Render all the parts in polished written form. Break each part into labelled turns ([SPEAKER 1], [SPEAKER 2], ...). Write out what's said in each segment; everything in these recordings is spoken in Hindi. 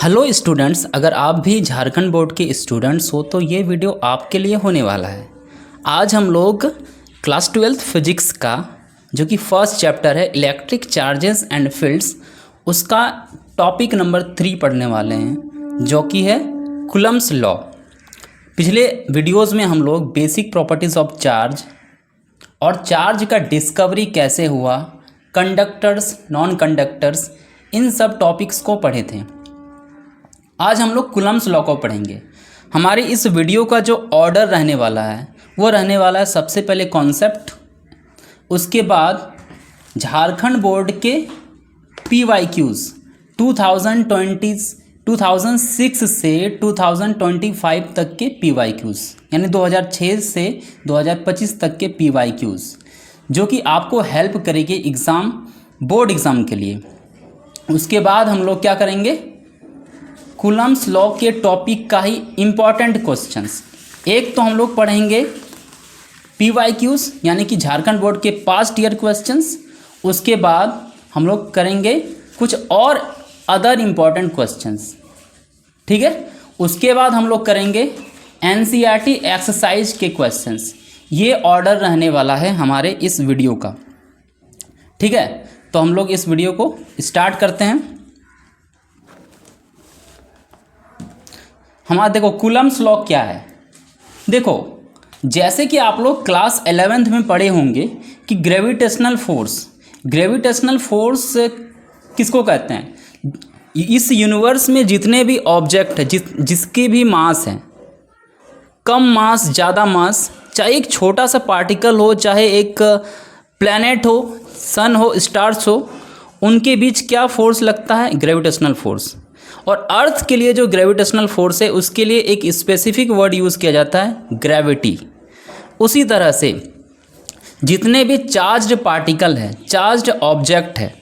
[SPEAKER 1] हेलो स्टूडेंट्स, अगर आप भी झारखंड बोर्ड के स्टूडेंट्स हो तो ये वीडियो आपके लिए होने वाला है। आज हम लोग क्लास 12th फिजिक्स का जो कि फर्स्ट चैप्टर है इलेक्ट्रिक चार्जेस एंड फील्ड्स, उसका टॉपिक नंबर 3 पढ़ने वाले हैं जो कि है कूलम्ब्स लॉ। पिछले वीडियोस में हम लोग बेसिक प्रॉपर्टीज़ ऑफ चार्ज और चार्ज का डिस्कवरी कैसे हुआ, कंडक्टर्स, नॉन कंडक्टर्स, इन सब टॉपिक्स को पढ़े थे। आज हम लोग कूलम्ब्स लॉ को पढ़ेंगे। हमारे इस वीडियो का जो ऑर्डर रहने वाला है वो रहने वाला है सबसे पहले कॉन्सेप्ट, उसके बाद झारखंड बोर्ड के PYQs 2006 से 2025 तक के PYQs, यानी 2006 से 2025 तक के PYQs, जो कि आपको हेल्प करेगी बोर्ड एग्ज़ाम के लिए। उसके बाद हम लोग क्या करेंगे, कूलम्ब्स लॉ के टॉपिक का ही इम्पॉर्टेंट क्वेश्चंस। एक तो हम लोग पढ़ेंगे PYQs यानी कि झारखंड बोर्ड के पास्ट ईयर क्वेश्चंस। उसके बाद हम लोग करेंगे कुछ और अदर इम्पॉर्टेंट क्वेश्चंस, ठीक है। उसके बाद हम लोग करेंगे NCERT एक्सरसाइज के क्वेश्चंस। ये ऑर्डर रहने वाला है हमारे इस वीडियो का, ठीक है। तो हम लोग इस वीडियो को स्टार्ट करते हैं। हमारा देखो कूलम्ब्स लॉ क्या है। देखो, जैसे कि आप लोग क्लास 11th में पढ़े होंगे कि ग्रेविटेशनल फोर्स किसको कहते हैं। इस यूनिवर्स में जितने भी ऑब्जेक्ट है, जिसकी भी मास है, कम मास ज़्यादा मास, चाहे एक छोटा सा पार्टिकल हो, चाहे एक प्लैनेट हो, सन हो, स्टार्स हो, उनके बीच क्या फोर्स लगता है, ग्रेविटेशनल फोर्स। और अर्थ के लिए जो ग्रेविटेशनल फोर्स है उसके लिए एक स्पेसिफिक वर्ड यूज़ किया जाता है, ग्रेविटी। उसी तरह से जितने भी चार्ज्ड पार्टिकल है, चार्ज्ड ऑब्जेक्ट है,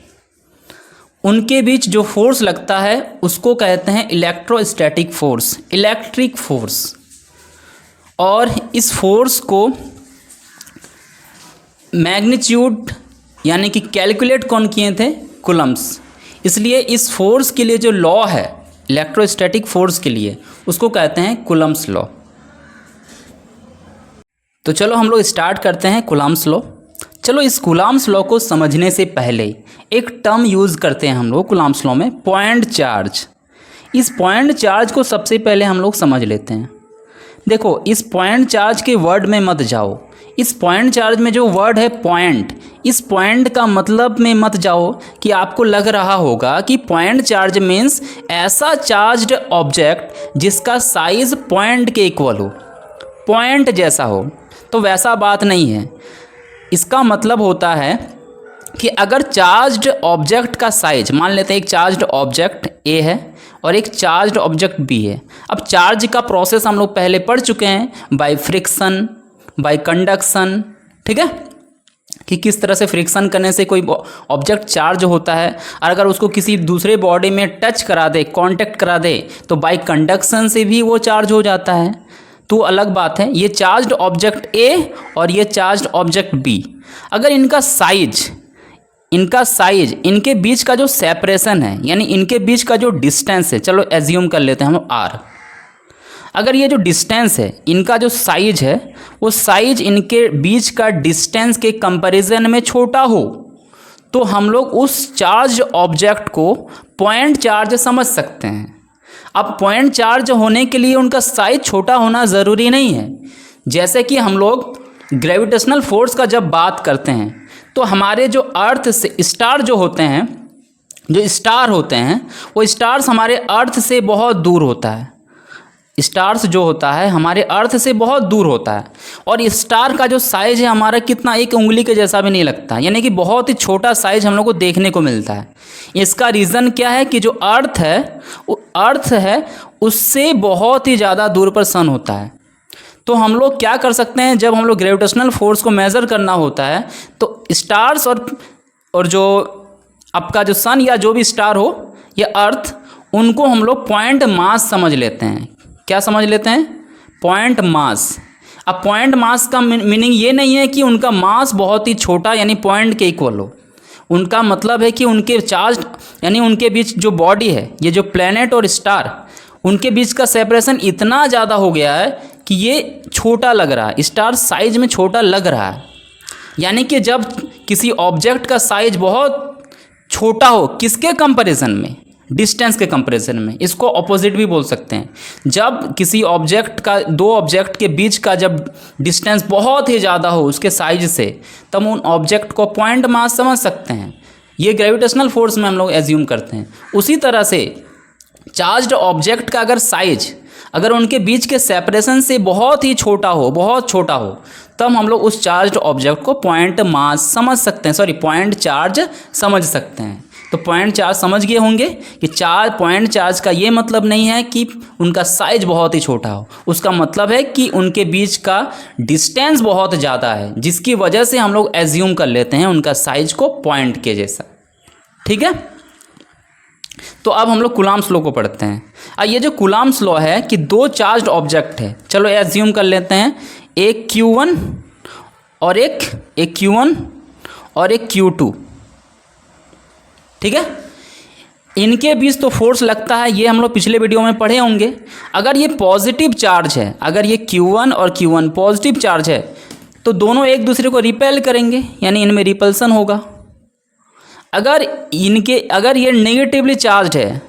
[SPEAKER 1] उनके बीच जो फोर्स लगता है उसको कहते हैं इलेक्ट्रोस्टैटिक फोर्स, इलेक्ट्रिक फोर्स। और इस फोर्स को मैग्नीट्यूड यानी कि कैलकुलेट कौन किए थे, कूलम्ब्स। इसलिए इस फोर्स के लिए जो लॉ है इलेक्ट्रोस्टैटिक फोर्स के लिए, उसको कहते हैं कूलम्ब्स लॉ। तो चलो हम लोग स्टार्ट करते हैं कूलम्ब्स लॉ। चलो, इस कूलम्ब्स लॉ को समझने से पहले एक टर्म यूज़ करते हैं हम लोग कूलम्ब्स लॉ में, पॉइंट चार्ज। इस पॉइंट चार्ज को सबसे पहले हम लोग समझ लेते हैं। देखो, इस पॉइंट चार्ज के वर्ड में मत जाओ। इस पॉइंट चार्ज में जो वर्ड है पॉइंट, इस पॉइंट का मतलब में मत जाओ कि आपको लग रहा होगा कि पॉइंट चार्ज मीन्स ऐसा चार्ज्ड ऑब्जेक्ट जिसका साइज पॉइंट के इक्वल हो, पॉइंट जैसा हो। तो वैसा बात नहीं है। इसका मतलब होता है कि अगर चार्ज्ड ऑब्जेक्ट का साइज, मान लेते हैं एक चार्ज्ड ऑब्जेक्ट A है और एक चार्ज्ड ऑब्जेक्ट B है। अब चार्ज का प्रोसेस हम लोग पहले पढ़ चुके हैं, बाय फ्रिक्शन, बाय कंडक्शन, ठीक है, कि किस तरह से फ्रिक्शन करने से कोई ऑब्जेक्ट चार्ज होता है। और अगर उसको किसी दूसरे बॉडी में टच करा दे, कांटेक्ट करा दे, तो बाय कंडक्शन से भी वो चार्ज हो जाता है। तो अलग बात है, ये चार्ज्ड ऑब्जेक्ट A और ये चार्ज्ड ऑब्जेक्ट B। अगर इनका साइज, इनके बीच का जो सेपरेशन है, यानी इनके बीच का जो डिस्टेंस है, चलो एज्यूम कर लेते हैं हम R। अगर ये जो डिस्टेंस है, इनका जो साइज है, वो साइज इनके बीच का डिस्टेंस के कंपैरिजन में छोटा हो, तो हम लोग उस चार्ज ऑब्जेक्ट को पॉइंट चार्ज समझ सकते हैं। अब पॉइंट चार्ज होने के लिए उनका साइज छोटा होना ज़रूरी नहीं है। जैसे कि हम लोग ग्रेविटेशनल फोर्स का जब बात करते हैं तो हमारे जो अर्थ से स्टार जो होते हैं, जो स्टार होते हैं, वो स्टार्स हमारे अर्थ से बहुत दूर होता है। स्टार्स जो होता है हमारे अर्थ से बहुत दूर होता है। और स्टार का जो साइज है हमारा कितना, एक उंगली के जैसा भी नहीं लगता, यानी कि बहुत ही छोटा साइज हम लोग को देखने को मिलता है। इसका रीज़न क्या है कि जो अर्थ है उससे बहुत ही ज़्यादा दूर पर सन होता है। तो हम लोग क्या कर सकते हैं, जब हम लोग ग्रेविटेशनल फोर्स को मेज़र करना होता है तो स्टार्स और जो आपका जो सन या जो भी स्टार हो या अर्थ, उनको हम लोग पॉइंट मास समझ लेते हैं। क्या समझ लेते हैं, पॉइंट मास। अब पॉइंट मास का मीनिंग ये नहीं है कि उनका मास बहुत ही छोटा यानी पॉइंट के इक्वल हो। उनका मतलब है कि उनके चार्ज यानी उनके बीच जो बॉडी है, ये जो प्लैनेट और स्टार, उनके बीच का सेपरेशन इतना ज़्यादा हो गया है कि ये छोटा लग रहा है, स्टार साइज में छोटा लग रहा है। यानी कि जब किसी ऑब्जेक्ट का साइज बहुत छोटा हो, किसके कंपैरिजन में? डिस्टेंस के कंपैरिजन में। इसको ऑपोजिट भी बोल सकते हैं। जब किसी ऑब्जेक्ट का, दो ऑब्जेक्ट के बीच का जब डिस्टेंस बहुत ही ज़्यादा हो उसके साइज से, तब उन ऑब्जेक्ट को पॉइंट मास समझ सकते हैं। ये ग्रेविटेशनल फोर्स में हम लोग एज्यूम करते हैं। उसी तरह से चार्ज्ड ऑब्जेक्ट का अगर साइज, अगर उनके बीच के सेपरेशन से बहुत ही छोटा हो, बहुत छोटा हो, तब हम लोग उस चार्ज्ड ऑब्जेक्ट को पॉइंट मास समझ सकते हैं, सॉरी पॉइंट चार्ज समझ सकते हैं। तो पॉइंट चार्ज समझ गए होंगे कि पॉइंट चार्ज का ये मतलब नहीं है कि उनका साइज बहुत ही छोटा हो, उसका मतलब है कि उनके बीच का डिस्टेंस बहुत ज़्यादा है, जिसकी वजह से हम लोग एज्यूम कर लेते हैं उनका साइज को पॉइंट के जैसा। ठीक है, तो अब हम लोग कूलम्ब्स लॉ को पढ़ते हैं। ये जो कूलम्ब्स लॉ है कि दो चार्ज्ड ऑब्जेक्ट है, चलो एज्यूम कर लेते हैं, एक Q1 और एक Q1 और एक Q2। ठीक है, इनके बीच तो फोर्स लगता है, ये हम लोग पिछले वीडियो में पढ़े होंगे। अगर ये पॉजिटिव चार्ज है, अगर ये Q1 और Q1 पॉजिटिव चार्ज है, तो दोनों एक दूसरे को रिपेल करेंगे, यानी इनमें रिपल्सन होगा। अगर ये नेगेटिवली चार्ज है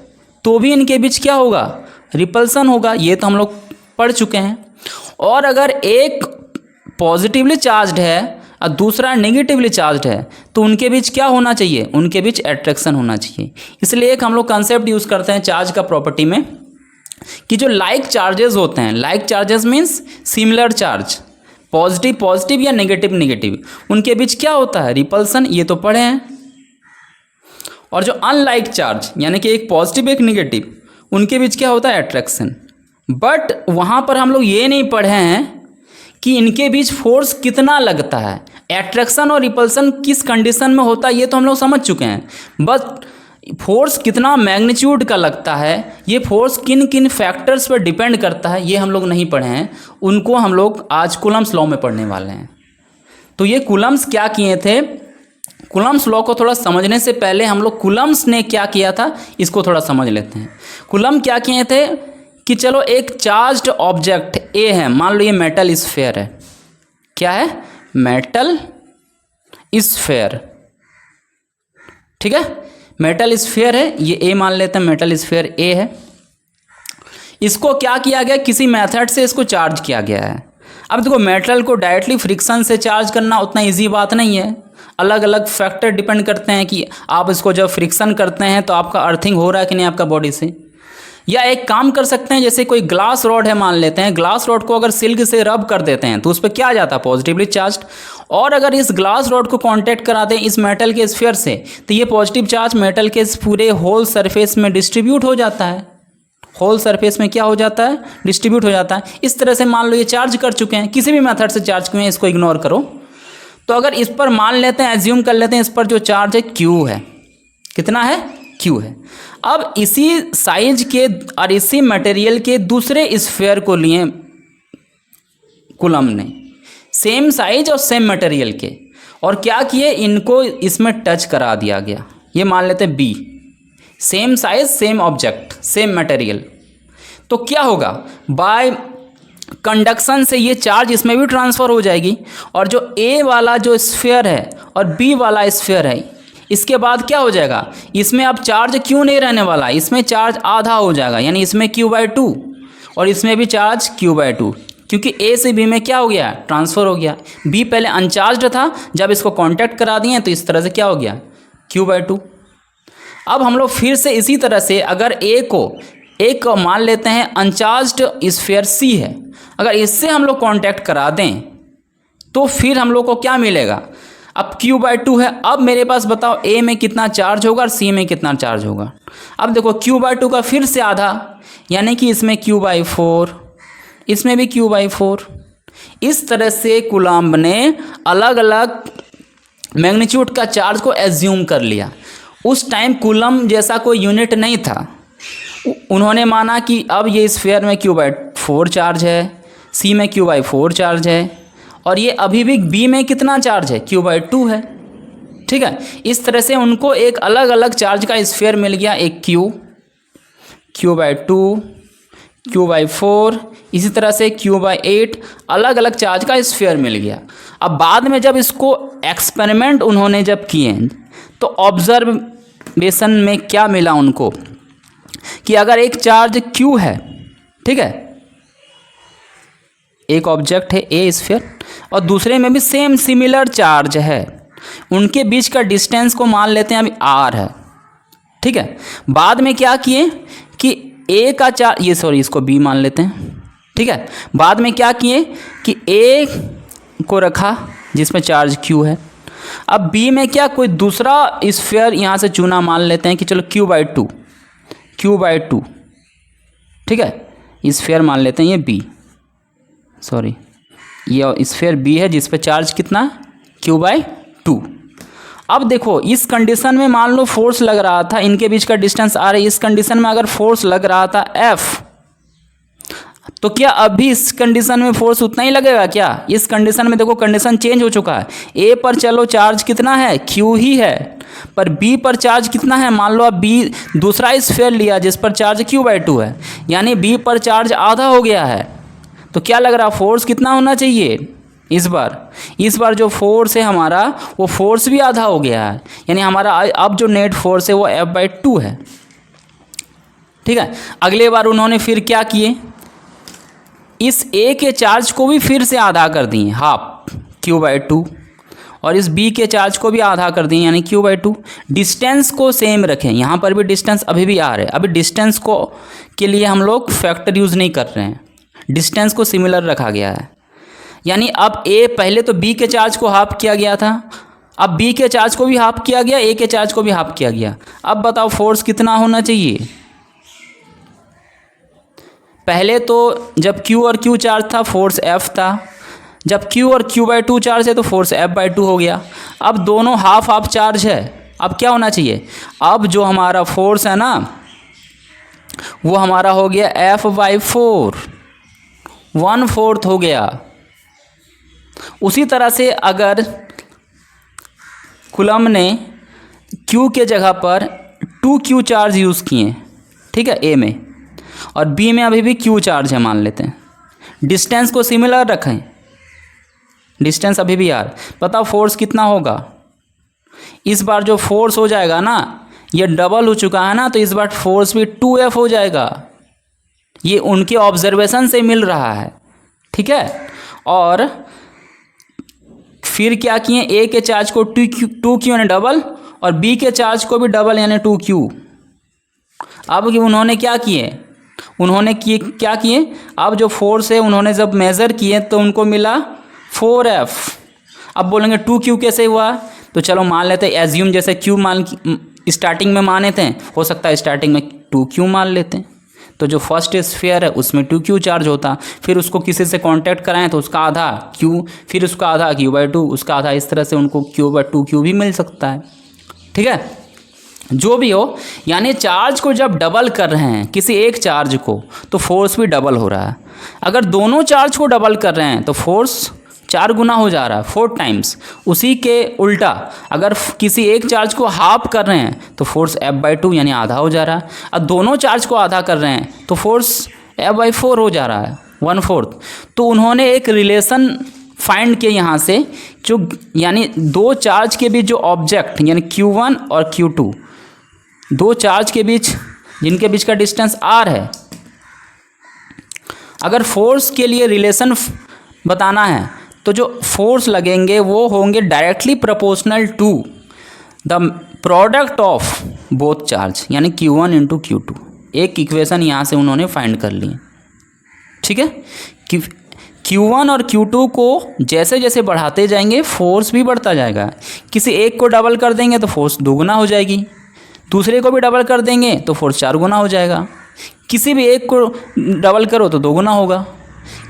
[SPEAKER 1] तो भी इनके बीच क्या होगा? रिपल्सन होगा। ये तो हम लोग पढ़ चुके हैं। और अगर एक पॉजिटिवली चार्ज्ड है और दूसरा नेगेटिवली चार्ज्ड है, तो उनके बीच क्या होना चाहिए? उनके बीच अट्रैक्शन होना चाहिए। इसलिए एक हम लोग कंसेप्ट यूज़ करते हैं चार्ज का प्रॉपर्टी में कि जो लाइक चार्जेस होते हैं, like charges means similar charge, positive positive या नेगेटिव नेगेटिव, उनके बीच क्या होता है? रिपल्सन। ये तो पढ़े हैं। और जो अनलाइक चार्ज यानी कि एक पॉजिटिव एक नेगेटिव, उनके बीच क्या होता है? अट्रैक्शन। बट वहाँ पर हम लोग ये नहीं पढ़े हैं कि इनके बीच फोर्स कितना लगता है, अट्रैक्शन और रिपल्सन किस कंडीशन में होता है, ये तो हम लोग समझ चुके हैं। बट फोर्स कितना मैग्नीट्यूड का लगता है, ये फोर्स किन किन फैक्टर्स पर डिपेंड करता है, ये हम लोग नहीं पढ़े हैं। उनको हम लोग आज कूलम्ब्स लॉ में पढ़ने वाले हैं। तो ये कूलम्ब्स क्या किए थे? कूलम्ब्स लॉ को थोड़ा समझने से पहले हम लोग कूलम्ब्स ने क्या किया था इसको थोड़ा समझ लेते हैं। कूलम्ब क्या किए थे कि चलो एक चार्ज्ड ऑब्जेक्ट ए है, मान लो ये मेटल स्फीयर है। क्या है? Metal sphere. ठीक है, मेटल स्फीयर है, ये ए मान लेते हैं, मेटल स्फीयर ए है। इसको क्या किया गया? किसी मेथड से इसको चार्ज किया गया है। अब देखो, मेटल को डायरेक्टली फ्रिक्शन से चार्ज करना उतना इजी बात नहीं है। अलग अलग फैक्टर डिपेंड करते हैं कि आप इसको जब फ्रिक्शन करते हैं तो आपका अर्थिंग हो रहा है कि नहीं आपका बॉडी से। या एक काम कर सकते हैं, जैसे कोई ग्लास रॉड है मान लेते हैं, ग्लास रॉड को अगर सिल्क से रब कर देते हैं तो उस पर क्या आ जाता है? Positively charge. और अगर इस ग्लास रॉड को कांटेक्ट करा दें इस मेटल के स्फीयर से, तो ये पॉजिटिव चार्ज मेटल के पूरे होल सरफेस में डिस्ट्रीब्यूट हो जाता है। होल सरफेस में क्या हो जाता है? डिस्ट्रीब्यूट हो जाता है। इस तरह से मान लो ये चार्ज कर चुके हैं, किसी भी मेथड से चार्ज किए हैं, इसको इग्नोर करो। तो अगर इस पर मान लेते हैं, एज्यूम कर लेते हैं इस पर जो चार्ज है Q है। कितना है? Q है। अब इसी साइज के और इसी मटेरियल के दूसरे स्फीयर को लिए कूलम्ब ने, सेम साइज और सेम मटेरियल के, और क्या किए? इनको इसमें टच करा दिया गया। ये मान लेते हैं B, same size same object same material. तो क्या होगा? बाय कंडक्शन से ये चार्ज इसमें भी ट्रांसफ़र हो जाएगी, और जो A वाला जो स्फीयर है और B वाला स्फीयर है, इसके बाद क्या हो जाएगा? इसमें अब चार्ज क्यों नहीं रहने वाला, इसमें चार्ज आधा हो जाएगा, यानी इसमें Q/2 और इसमें भी चार्ज Q/2, क्योंकि A से B में क्या हो गया? ट्रांसफ़र हो गया। B पहले अनचार्ज था, जब इसको कांटेक्ट करा दिए तो इस तरह से क्या हो गया? Q/2। अब हम लोग फिर से इसी तरह से अगर एक मान लेते हैं अनचार्ज्ड स्फीयर C है, अगर इससे हम लोग कांटेक्ट करा दें तो फिर हम लोग को क्या मिलेगा? अब Q/2 है। अब मेरे पास बताओ A में कितना चार्ज होगा और C में कितना चार्ज होगा? अब देखो Q/2 का फिर से आधा, यानी कि इसमें Q/4, इसमें भी Q/4। इस तरह से कूलम्ब ने अलग अलग मैग्नीट्यूड का चार्ज को एज्यूम कर लिया। उस टाइम कूलम्ब जैसा कोई यूनिट नहीं था। उन्होंने माना कि अब ये स्फीयर में Q/4 चार्ज है, C में Q/4 चार्ज है, और ये अभी भी B में कितना चार्ज है? Q/2 है। ठीक है। इस तरह से उनको एक अलग अलग चार्ज का स्फीयर मिल गया, एक Q/2, Q/4, इसी तरह से Q/8 अलग अलग चार्ज का स्फीयर मिल गया। अब बाद में जब इसको एक्सपेरिमेंट उन्होंने जब किए तो ऑब्जर्वेशन में क्या मिला उनको कि अगर एक चार्ज Q है, ठीक है, एक ऑब्जेक्ट है ए स्फीयर और दूसरे में भी सेम सिमिलर चार्ज है, उनके बीच का डिस्टेंस को मान लेते हैं अभी r है, ठीक है। बाद में क्या किए कि ए का चार्ज इसको b मान लेते हैं, ठीक है। बाद में क्या किए कि ए को रखा जिसमें चार्ज Q है, अब b में क्या कोई दूसरा स्फीयर यहाँ से चुना, मान लेते हैं कि चलो Q/2, ठीक है, स्फीयर मान लेते हैं ये b, ये स्फीयर b है जिस पे चार्ज कितना Q/2। अब देखो इस कंडीशन में मान लो फोर्स लग रहा था, इनके बीच का डिस्टेंस r है, इस कंडीशन में अगर फोर्स लग रहा था F, तो क्या अभी इस कंडीशन में फोर्स उतना ही लगेगा क्या? इस कंडीशन में देखो कंडीशन चेंज हो चुका है, A पर चलो चार्ज कितना है Q ही है, पर B पर चार्ज कितना है, मान लो अब B दूसरा स्फीयर लिया जिस पर चार्ज Q/2 है, यानी B पर चार्ज आधा हो गया है। तो क्या लग रहा, फोर्स कितना होना चाहिए इस बार जो फोर्स है हमारा वो फोर्स भी आधा हो गया है, यानी हमारा अब जो नेट फोर्स है वो F/2 है, ठीक है। अगले बार उन्होंने फिर क्या किए, इस A के चार्ज को भी फिर से आधा कर दिए, हाफ Q/2, और इस B के चार्ज को भी आधा कर दिए यानी Q/2। डिस्टेंस को सेम रखें, यहाँ पर भी डिस्टेंस अभी भी आ रहा है, अभी डिस्टेंस को के लिए हम लोग फैक्टर यूज़ नहीं कर रहे हैं, डिस्टेंस को सिमिलर रखा गया है। यानी अब A पहले तो B के चार्ज को हाफ किया गया था, अब B के चार्ज को भी हाफ किया गया, A के चार्ज को भी हाफ किया गया। अब बताओ फोर्स कितना होना चाहिए? पहले तो जब Q और Q चार्ज था फोर्स F था, जब Q और Q/2 चार्ज है तो फोर्स F/2 हो गया। अब दोनों हाफ हाफ चार्ज है, अब क्या होना चाहिए, अब जो हमारा फोर्स है ना वो हमारा हो गया F/4, 1/4 हो गया। उसी तरह से अगर कूलम ने Q के जगह पर 2Q चार्ज यूज़ किए, ठीक है, A में, और B में अभी भी Q चार्ज है मान लेते हैं, डिस्टेंस को सिमिलर रखें, डिस्टेंस अभी भी R, बताओ फोर्स कितना होगा? इस बार जो फोर्स हो जाएगा ना ये डबल हो चुका है ना, तो इस बार फोर्स भी 2F हो जाएगा, ये उनके ऑब्जर्वेशन से मिल रहा है, ठीक है। और फिर क्या किए, A के चार्ज को 2Q यानी डबल और B के चार्ज को भी डबल यानी 2Q। अब उन्होंने क्या किए, क्या किए, अब जो फोर्स है उन्होंने जब मेज़र किए तो उनको मिला 4F। अब बोलेंगे 2Q कैसे हुआ, तो चलो मान लेते हैं, एज्यूम जैसे Q मान स्टार्टिंग में माने थे, हो सकता है स्टार्टिंग में 2Q मान लेते हैं, तो जो फर्स्ट स्फीयर है उसमें 2Q चार्ज होता, फिर उसको किसी से कांटेक्ट कराएं तो उसका आधा Q, फिर उसका आधा Q/2, उसका आधा, इस तरह से उनको Q/2Q भी मिल सकता है, ठीक है। जो भी हो, यानी चार्ज को जब डबल कर रहे हैं किसी एक चार्ज को तो फोर्स भी डबल हो रहा है। अगर दोनों चार्ज को डबल कर रहे हैं तो फोर्स 4 गुना हो जा रहा है, 4 टाइम्स। उसी के उल्टा अगर किसी एक चार्ज को हाफ कर रहे हैं तो फोर्स F/2 यानी आधा हो जा रहा है, और दोनों चार्ज को आधा कर रहे हैं तो फोर्स F/4 हो जा रहा है, 1/4। तो उन्होंने एक रिलेशन फाइंड किया यहाँ से, जो यानी दो चार्ज के बीच जो ऑब्जेक्ट यानी Q1 और Q2, दो चार्ज के बीच जिनके बीच का डिस्टेंस r है, अगर फोर्स के लिए रिलेशन बताना है तो जो फोर्स लगेंगे वो होंगे directly proportional to the product of both charge यानी Q1 × Q2। एक इक्वेशन यहाँ से उन्होंने फाइंड कर ली, ठीक है। कि Q1 और Q2 को जैसे जैसे बढ़ाते जाएंगे फोर्स भी बढ़ता जाएगा। किसी एक को डबल कर देंगे तो फोर्स 2 गुना हो जाएगी, दूसरे को भी डबल कर देंगे तो फोर्स 4 गुना हो जाएगा, किसी भी एक को डबल करो तो 2 गुना होगा,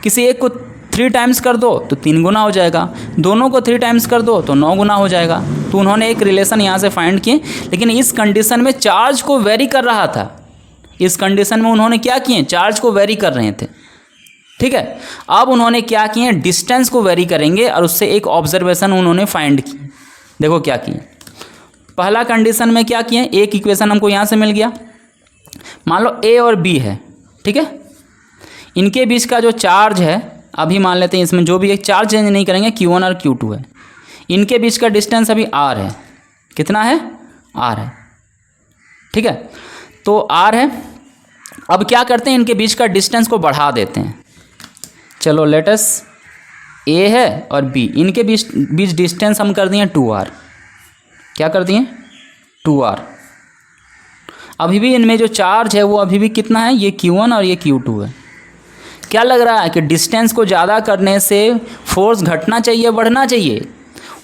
[SPEAKER 1] किसी एक को 3 टाइम्स कर दो तो 3 गुना हो जाएगा, दोनों को 3 टाइम्स कर दो तो 9 गुना हो जाएगा। तो उन्होंने एक रिलेशन यहाँ से फाइंड किए, लेकिन इस कंडीशन में चार्ज को वेरी कर रहा था, इस कंडीशन में उन्होंने क्या किए, चार्ज को वेरी कर रहे थे, ठीक है। अब उन्होंने क्या किए, डिस्टेंस को वेरी करेंगे और उससे एक ऑब्जर्वेशन उन्होंने फाइंड की। देखो क्या किए, पहला कंडीशन में क्या किए, एक इक्वेशन हमको यहाँ से मिल गया, मान लो ए और बी है, ठीक है, इनके बीच का जो चार्ज है, अभी मान लेते हैं इसमें जो भी एक चार्ज चेंज नहीं करेंगे, Q1 और Q2 है, इनके बीच का डिस्टेंस अभी R है, कितना है, R है, ठीक है, तो R है। अब क्या करते हैं, इनके बीच का डिस्टेंस को बढ़ा देते हैं, चलो लेटस A है और B, इनके बीच डिस्टेंस हम कर दिए 2R, क्या कर दिए 2R। अभी भी इनमें जो चार्ज है वो अभी भी कितना है, ये Q1 और ये Q2 है। क्या लग रहा है कि डिस्टेंस को ज़्यादा करने से फोर्स घटना चाहिए, बढ़ना चाहिए?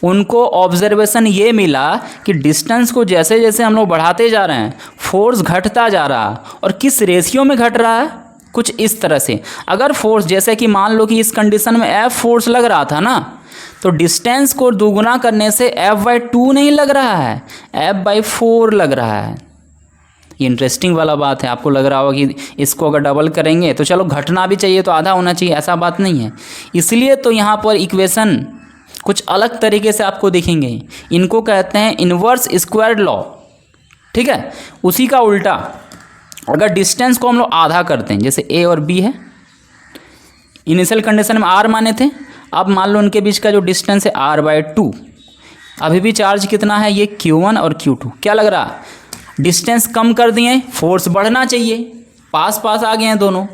[SPEAKER 1] उनको ऑब्जर्वेशन ये मिला कि डिस्टेंस को जैसे जैसे हम लोग बढ़ाते जा रहे हैं फोर्स घटता जा रहा है, और किस रेशियो में घट रहा है, कुछ इस तरह से। अगर फोर्स जैसे कि मान लो कि इस कंडीशन में F फोर्स लग रहा था ना, तो डिस्टेंस को दोगुना करने से F/2 नहीं लग रहा है, F/4 लग रहा है। ये इंटरेस्टिंग वाला बात है। आपको लग रहा होगा कि इसको अगर डबल करेंगे तो चलो घटना भी चाहिए तो आधा होना चाहिए, ऐसा बात नहीं है। इसलिए तो यहाँ पर इक्वेशन कुछ अलग तरीके से आपको दिखेंगे। इनको कहते हैं इन्वर्स स्क्वायर्ड लॉ, ठीक है। उसी का उल्टा, अगर डिस्टेंस को हम लोग आधा करते हैं, जैसे ए और बी है, इनिशियल कंडीशन में R माने थे, अब मान लो उनके बीच का जो डिस्टेंस है R/2, अभी भी चार्ज कितना है, ये Q1 और Q2। क्या लग रहा, डिस्टेंस कम कर दिए, फोर्स बढ़ना चाहिए, पास पास आ गए हैं दोनों,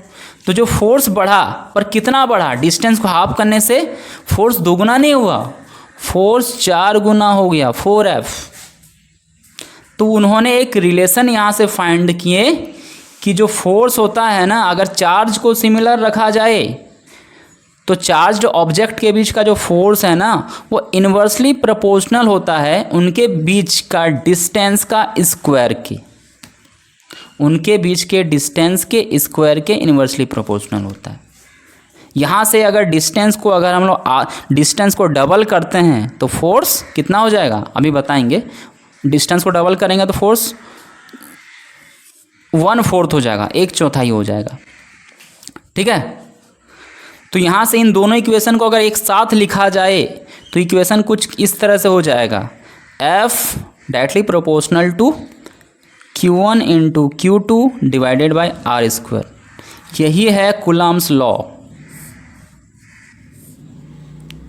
[SPEAKER 1] तो जो फोर्स बढ़ा, पर कितना बढ़ा, डिस्टेंस को हाफ करने से फोर्स दोगुना नहीं हुआ, फोर्स 4 गुना हो गया, 4F। तो उन्होंने एक रिलेशन यहाँ से फाइंड किए कि जो फोर्स होता है ना, अगर चार्ज को सिमिलर रखा जाए तो चार्ज्ड ऑब्जेक्ट के बीच का जो फोर्स है ना, वो इन्वर्सली प्रोपोर्शनल होता है उनके बीच का डिस्टेंस का स्क्वायर के, उनके बीच के डिस्टेंस के स्क्वायर के इन्वर्सली प्रोपोर्शनल होता है। यहाँ से अगर डिस्टेंस को अगर हम लोग डिस्टेंस को डबल करते हैं तो फोर्स कितना हो जाएगा, अभी बताएंगे। डिस्टेंस को डबल करेंगे तो फोर्स 1/4 हो जाएगा, 1/4 हो जाएगा, ठीक है। तो यहाँ से इन दोनों इक्वेशन को अगर एक साथ लिखा जाए तो इक्वेशन कुछ इस तरह से हो जाएगा, F directly proportional to Q1 into Q2 divided by R²। यही है कूलम्ब्स लॉ,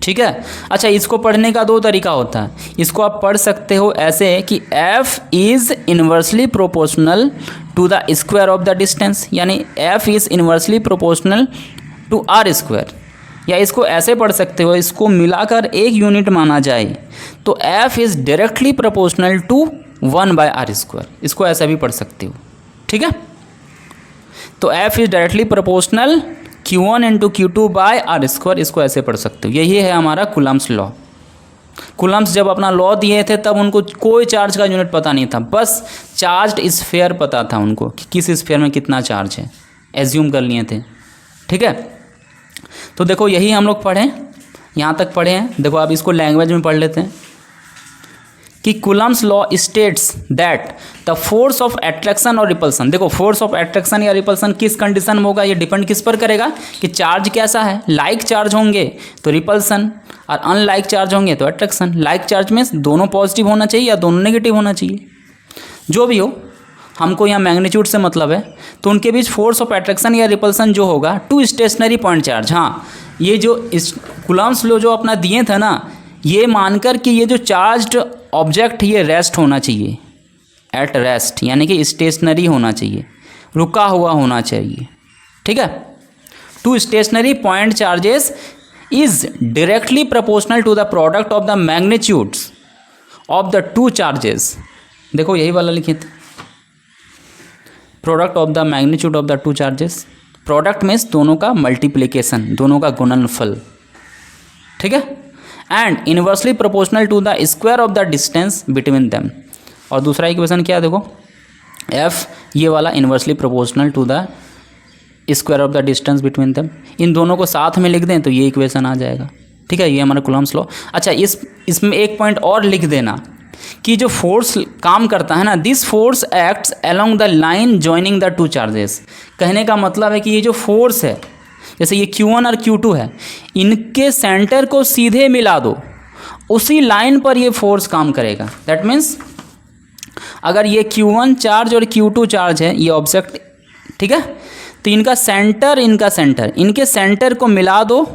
[SPEAKER 1] ठीक है। अच्छा, इसको पढ़ने का दो तरीका होता है। इसको आप पढ़ सकते हो ऐसे कि F is inversely proportional to the square of the distance, यानी F is inversely proportional to R²। या इसको ऐसे पढ़ सकते हो, इसको मिलाकर एक यूनिट माना जाए तो F is directly proportional to 1/R²। इसको ऐसा भी पढ़ सकते हो, ठीक है। तो F is directly proportional Q1 into Q2 by R², इसको ऐसे पढ़ सकते हो। यही है हमारा कूलम्ब्स लॉ। कूलम्ब्स जब अपना लॉ दिए थे तब उनको कोई चार्ज का यूनिट पता नहीं था, बस चार्ज्ड स्फीयर पता था उनको कि किस स्फीयर में कितना चार्ज है, एज्यूम कर लिए थे, ठीक है। तो देखो यही हम लोग पढ़े, यहाँ तक पढ़े हैं। देखो अब इसको लैंग्वेज में पढ़ लेते हैं कि Coulomb's law states that the force of attraction और रिपल्सन। देखो फोर्स ऑफ अट्रैक्शन या रिपल्सन किस कंडीशन में होगा, ये डिपेंड किस पर करेगा कि चार्ज कैसा है। लाइक चार्ज होंगे तो रिपल्सन, और अनलाइक चार्ज होंगे तो अट्रैक्शन। लाइक चार्ज में दोनों पॉजिटिव होना चाहिए या दोनों नेगेटिव होना चाहिए, जो भी हो, हमको यहाँ मैग्नीट्यूड से मतलब है। तो उनके बीच फोर्स ऑफ अट्रैक्शन या रिपल्सन जो होगा टू स्टेशनरी पॉइंट चार्ज। हाँ, ये जो इस कूलम्ब्स लॉ जो अपना दिए थे ना, ये मानकर कि ये जो चार्ज्ड ऑब्जेक्ट ये रेस्ट होना चाहिए, एट रेस्ट, यानी कि स्टेशनरी होना चाहिए, रुका हुआ होना चाहिए, ठीक है। Two stationary point charges is directly proportional to the product of the magnitudes of the two charges. देखो यही वाला लिखे थे, product of the magnitude of the two charges. Product means दोनों का मल्टीप्लिकेशन, दोनों का गुणनफल, ठीक है। And inversely proportional to the square of the distance between them. और दूसरा इक्वेशन क्या है, देखो F ये वाला inversely proportional to the square of the distance between them. इन दोनों को साथ में लिख दें तो ये इक्वेशन आ जाएगा, ठीक है। ये हमारा कूलम्ब्स लॉ। अच्छा, इसमें एक पॉइंट और लिख देना कि जो फोर्स काम करता है ना, this force acts along the line joining the two charges. कहने का मतलब है कि ये जो फोर्स है, जैसे ये Q1 और Q2 है, इनके सेंटर को सीधे मिला दो, उसी लाइन पर ये फोर्स काम करेगा। दैट मीन्स अगर ये Q1 चार्ज और Q2 चार्ज है, ये ऑब्जेक्ट, ठीक है, तो इनका सेंटर इनके सेंटर को मिला दो,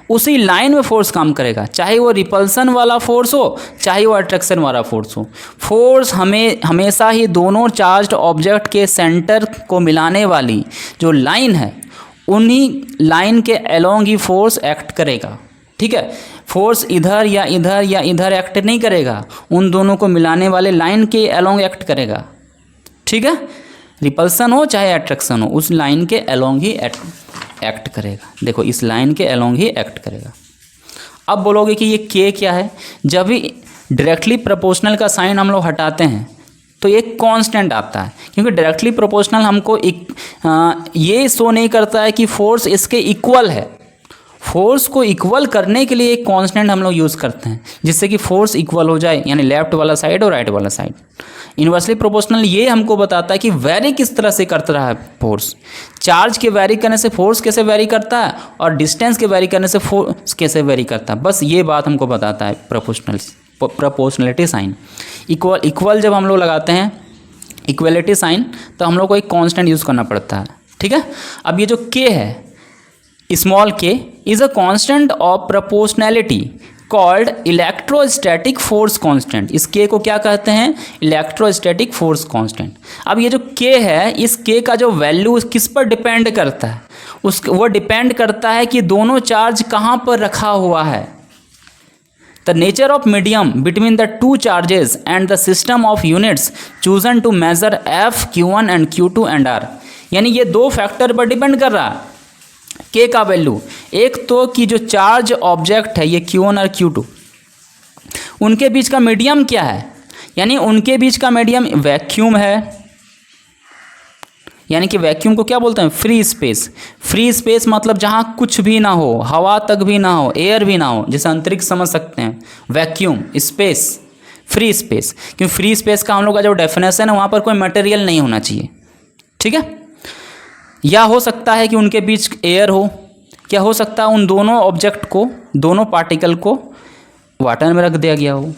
[SPEAKER 1] उसी लाइन में फोर्स काम करेगा, चाहे वो रिपल्सन वाला फोर्स हो चाहे वो अट्रैक्शन वाला फोर्स हो। फोर्स हमेशा ही दोनों चार्ज्ड ऑब्जेक्ट के सेंटर को मिलाने वाली जो लाइन है, उन्हीं लाइन के अलोंग ही फोर्स एक्ट करेगा, ठीक है। फोर्स इधर या इधर या इधर एक्ट नहीं करेगा, उन दोनों को मिलाने वाले लाइन के अलोंग एक्ट करेगा, ठीक है। रिपल्सन हो चाहे अट्रैक्शन हो, उस लाइन के अलोंग ही एक्ट करेगा। देखो इस लाइन के अलोंग ही एक्ट करेगा। अब बोलोगे कि ये के क्या है? जब भी डायरेक्टली प्रोपोर्शनल का साइन हम लोग हटाते हैं तो एक कांस्टेंट आता है, क्योंकि डायरेक्टली प्रोपोर्शनल हमको ये शो नहीं करता है कि फोर्स इसके इक्वल है। फोर्स को इक्वल करने के लिए एक कांस्टेंट हम लोग यूज़ करते हैं, जिससे कि फोर्स इक्वल हो जाए, यानी लेफ्ट वाला साइड और राइट वाला साइड। इन्वर्सली प्रोपोर्शनल ये हमको बताता है कि वेरी किस तरह से करता रहा है फोर्स। चार्ज के वेरी करने से फोर्स कैसे वेरी करता है और डिस्टेंस के वेरी करने से फोर्स कैसे वेरी करता है, बस ये बात हमको बताता है प्रोपोर्शनलिटी साइन। इक्वल जब हम लोग लगाते हैं इक्वलिटी साइन, तो हम लोग को एक कांस्टेंट यूज़ करना पड़ता है, ठीक है। अब ये जो के है, स्मॉल के is a constant of proportionality called electrostatic force constant. इस के को क्या कहते हैं? Electrostatic force constant. अब ये जो के है, इस के का जो वैल्यू किस पर डिपेंड करता है? वो डिपेंड करता है कि दोनों चार्ज कहाँ पर रखा हुआ है। The nature of medium between the two charges and the system of units chosen to measure F, Q1 and Q2 and R। यानी ये दो फैक्टर पर डिपेंड कर रहा है के का वैल्यू। एक तो कि जो चार्ज ऑब्जेक्ट है ये Q1 और Q2, उनके बीच का मीडियम क्या है, यानी उनके बीच का मीडियम वैक्यूम है, यानी कि वैक्यूम को क्या बोलते हैं? Free space. फ्री स्पेस मतलब जहाँ कुछ भी ना हो, हवा तक भी ना हो, एयर भी ना हो, जैसे अंतरिक्ष समझ सकते हैं। वैक्यूम स्पेस, फ्री स्पेस, क्योंकि फ्री स्पेस का हम लोग का जो डेफिनेशन है वहाँ पर कोई मटेरियल नहीं होना चाहिए, ठीक है। या हो सकता है कि उनके बीच एयर हो, क्या हो सकता है उन दोनों ऑब्जेक्ट को, दोनों पार्टिकल को वाटर में रख दिया गया हो,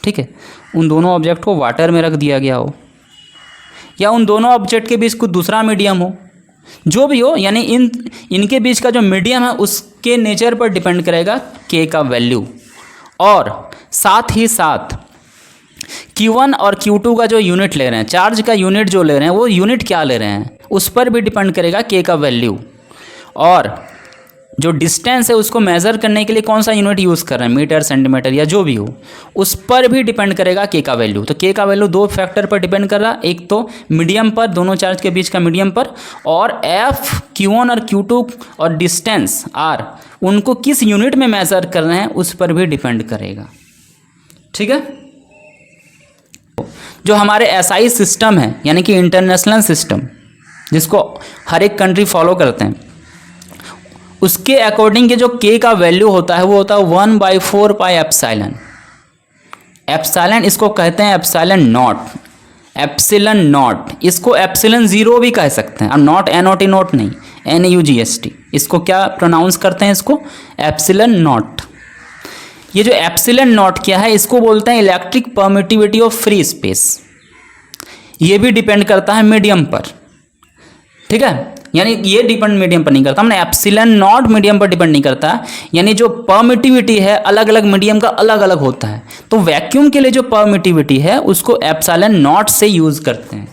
[SPEAKER 1] ठीक है, उन दोनों ऑब्जेक्ट को वाटर में रख दिया गया हो, या उन दोनों ऑब्जेक्ट के बीच कुछ दूसरा मीडियम हो, जो भी हो, यानी इनके बीच का जो मीडियम है उसके नेचर पर डिपेंड करेगा के का वैल्यू। और साथ ही साथ Q1 और Q2 का जो यूनिट ले रहे हैं, चार्ज का यूनिट जो ले रहे हैं, वो यूनिट क्या ले रहे हैं उस पर भी डिपेंड करेगा के का वैल्यू। और जो डिस्टेंस है उसको मेज़र करने के लिए कौन सा यूनिट यूज़ कर रहे हैं, मीटर, सेंटीमीटर या जो भी हो, उस पर भी डिपेंड करेगा के का वैल्यू। तो के का वैल्यू दो फैक्टर पर डिपेंड कर रहा है, एक तो मीडियम पर, दोनों चार्ज के बीच का मीडियम पर, और F, Q1 और Q2 और डिस्टेंस R, उनको किस यूनिट में मेज़र कर रहे हैं उस पर भी डिपेंड करेगा, ठीक है। जो हमारे SI सिस्टम है, यानी कि इंटरनेशनल सिस्टम, जिसको हर एक कंट्री फॉलो करते हैं, उसके अकॉर्डिंग के जो के का वैल्यू होता है वो होता है 1/4 पाई एप्सिलॉन। एप्सिलॉन इसको कहते हैं एप्सिलॉन नॉट, एप्सिलॉन नॉट, इसको एप्सिलॉन ज़ीरो भी कह सकते हैं। अब नॉट NOT नॉट नहीं, NUGST, इसको क्या प्रोनाउंस करते हैं? इसको एप्सिलॉन नॉट। ये जो एप्सिलॉन नॉट क्या है, इसको बोलते हैं electric permittivity of free space. ये भी डिपेंड करता है मीडियम पर, ठीक है, यानी ये डिपेंड मीडियम पर नहीं करता, हमने एप्सिलॉन नॉट मीडियम पर डिपेंड नहीं करता, यानी जो परमिटिविटी है अलग अलग मीडियम का अलग अलग होता है। तो वैक्यूम के लिए जो परमिटिविटी है उसको एप्सिलॉन नॉट से यूज़ करते हैं,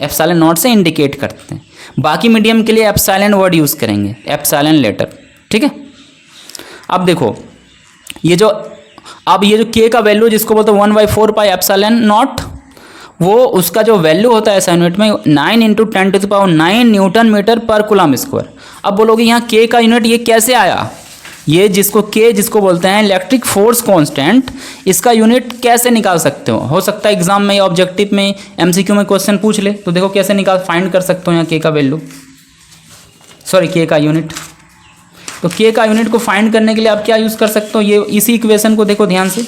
[SPEAKER 1] एप्सिलॉन नॉट से इंडिकेट करते हैं। बाकी मीडियम के लिए एप्सिलॉन वर्ड यूज़ करेंगे, एप्सिलॉन लेटर, ठीक है। अब देखो ये जो के का वैल्यू जिसको बोलते हैं 1/4 पाई एप्सिलॉन नॉट, वो उसका जो वैल्यू होता है SI यूनिट में 9 × 10⁹ न्यूटन मीटर पर कूलम स्क्वायर। अब बोलोगे यहाँ के का यूनिट ये कैसे आया? ये जिसको बोलते हैं इलेक्ट्रिक फोर्स कांस्टेंट, इसका यूनिट कैसे निकाल सकते हो सकता है एग्जाम में या ऑब्जेक्टिव में MCQ में क्वेश्चन पूछ ले, तो देखो कैसे फाइंड कर सकते हो यहाँ के का वैल्यू, सॉरी के का यूनिट। तो के का यूनिट को फाइंड करने के लिए आप क्या यूज़ कर सकते हो? ये इसी इक्वेशन को देखो ध्यान से,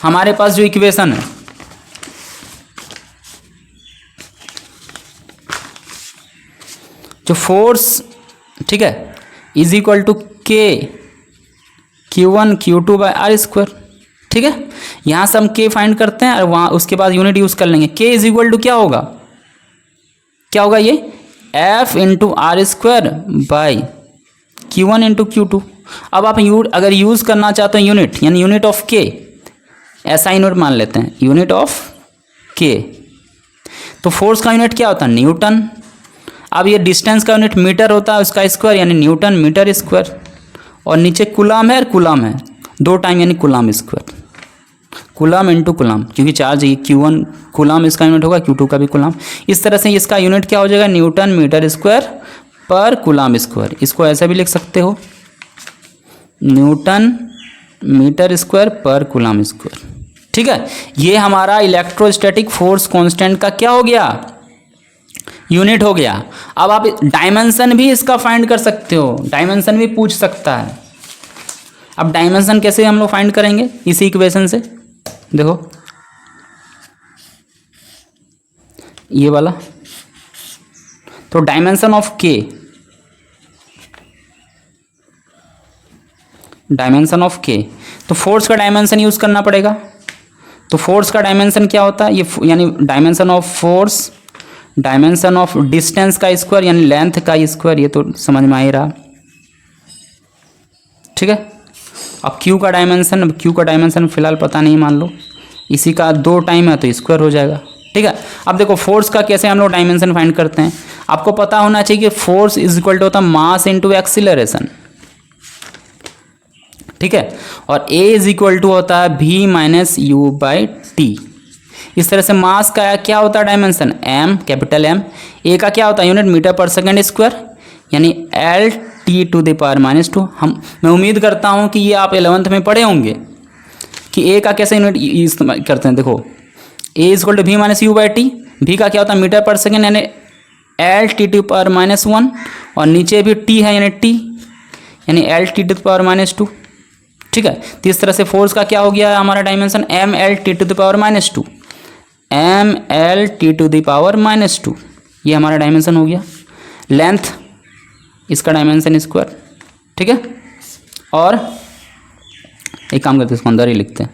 [SPEAKER 1] हमारे पास जो इक्वेशन है, जो फोर्स, ठीक है, is equal to K Q1 Q2/R², ठीक है। यहाँ से हम के फाइंड करते हैं और वहाँ उसके बाद यूनिट यूज़ कर लेंगे। के इज इक्वल टू क्या होगा, क्या होगा ये F into R square by Q1 into Q2। अब आप अगर यूज़ करना चाहते हो यूनिट, यानी यूनिट ऑफ के, ऐसा यूनिट मान लेते हैं यूनिट ऑफ के, तो फोर्स का यूनिट क्या होता है न्यूटन। अब ये डिस्टेंस का यूनिट मीटर होता है, उसका स्क्वायर यानी न्यूटन मीटर स्क्वायर, और नीचे कुलाम है और कुलाम है, दो टाइम यानी कुलाम स्क्वायर, कुलाम इंटू कुलाम, क्योंकि चार्ज ये Q1 कुलाम इसका यूनिट होगा, Q2 का भी कुलाम। इस तरह से इसका यूनिट क्या हो जाएगा न्यूटन मीटर स्क्वायर पर कुलाम स्क्वायर। इसको ऐसा भी लिख सकते हो न्यूटन मीटर स्क्वायर पर कुलाम स्क्वायर। ठीक है, ये हमारा इलेक्ट्रोस्टैटिक फोर्स कांस्टेंट का क्या हो गया यूनिट हो गया। अब आप डायमेंशन भी इसका फाइंड कर सकते हो, डायमेंशन भी पूछ सकता है। अब डायमेंशन कैसे हम लोग फाइंड करेंगे इसी इक्वेशन से, देखो ये वाला, तो डायमेंशन ऑफ के, डायमेंशन ऑफ के, तो फोर्स का डायमेंशन यूज करना पड़ेगा। तो फोर्स का डायमेंशन क्या होता है ये, यानी dimension of force, dimension of distance का स्क्वायर यानी लेंथ का स्क्वायर, ये तो समझ में आ ही रहा। ठीक है, अब क्यू का डायमेंशन, अब क्यू का डायमेंशन फिलहाल पता नहीं, मान लो इसी का दो टाइम है तो स्क्वायर हो जाएगा। ठीक है, अब देखो फोर्स का कैसे हम लोग डायमेंशन फाइंड करते हैं, आपको पता होना चाहिए कि फोर्स इज इक्वल टू होता है मास इंटू एक्सीलरेशन। ठीक है, और ए इज इक्वल टू होता है v minus U by T. इस तरह से मास का क्या होता है dimension m, capital M। A का क्या होता है unit metre per second square यानी L T to the power minus 2। मैं उम्मीद करता हूँ कि ये आप 11th में पढ़े होंगे कि ए का कैसे यूनिट इस्तेमाल करते हैं। देखो A is equal to V minus U by T, V का क्या होता है मीटर पर सेकेंड यानी L T to power minus 1, और नीचे भी टी है यानी टी यानी L T to power minus 2। ठीक है, तो इस तरह से फोर्स का क्या हो गया हमारा dimension M L T to the power minus 2, M L T to the power minus 2, ये हमारा डायमेंशन हो गया। लेंथ इसका डायमेंशन स्क्वायर। ठीक है, और एक काम करते हैं इसको अंदर ही लिखते हैं,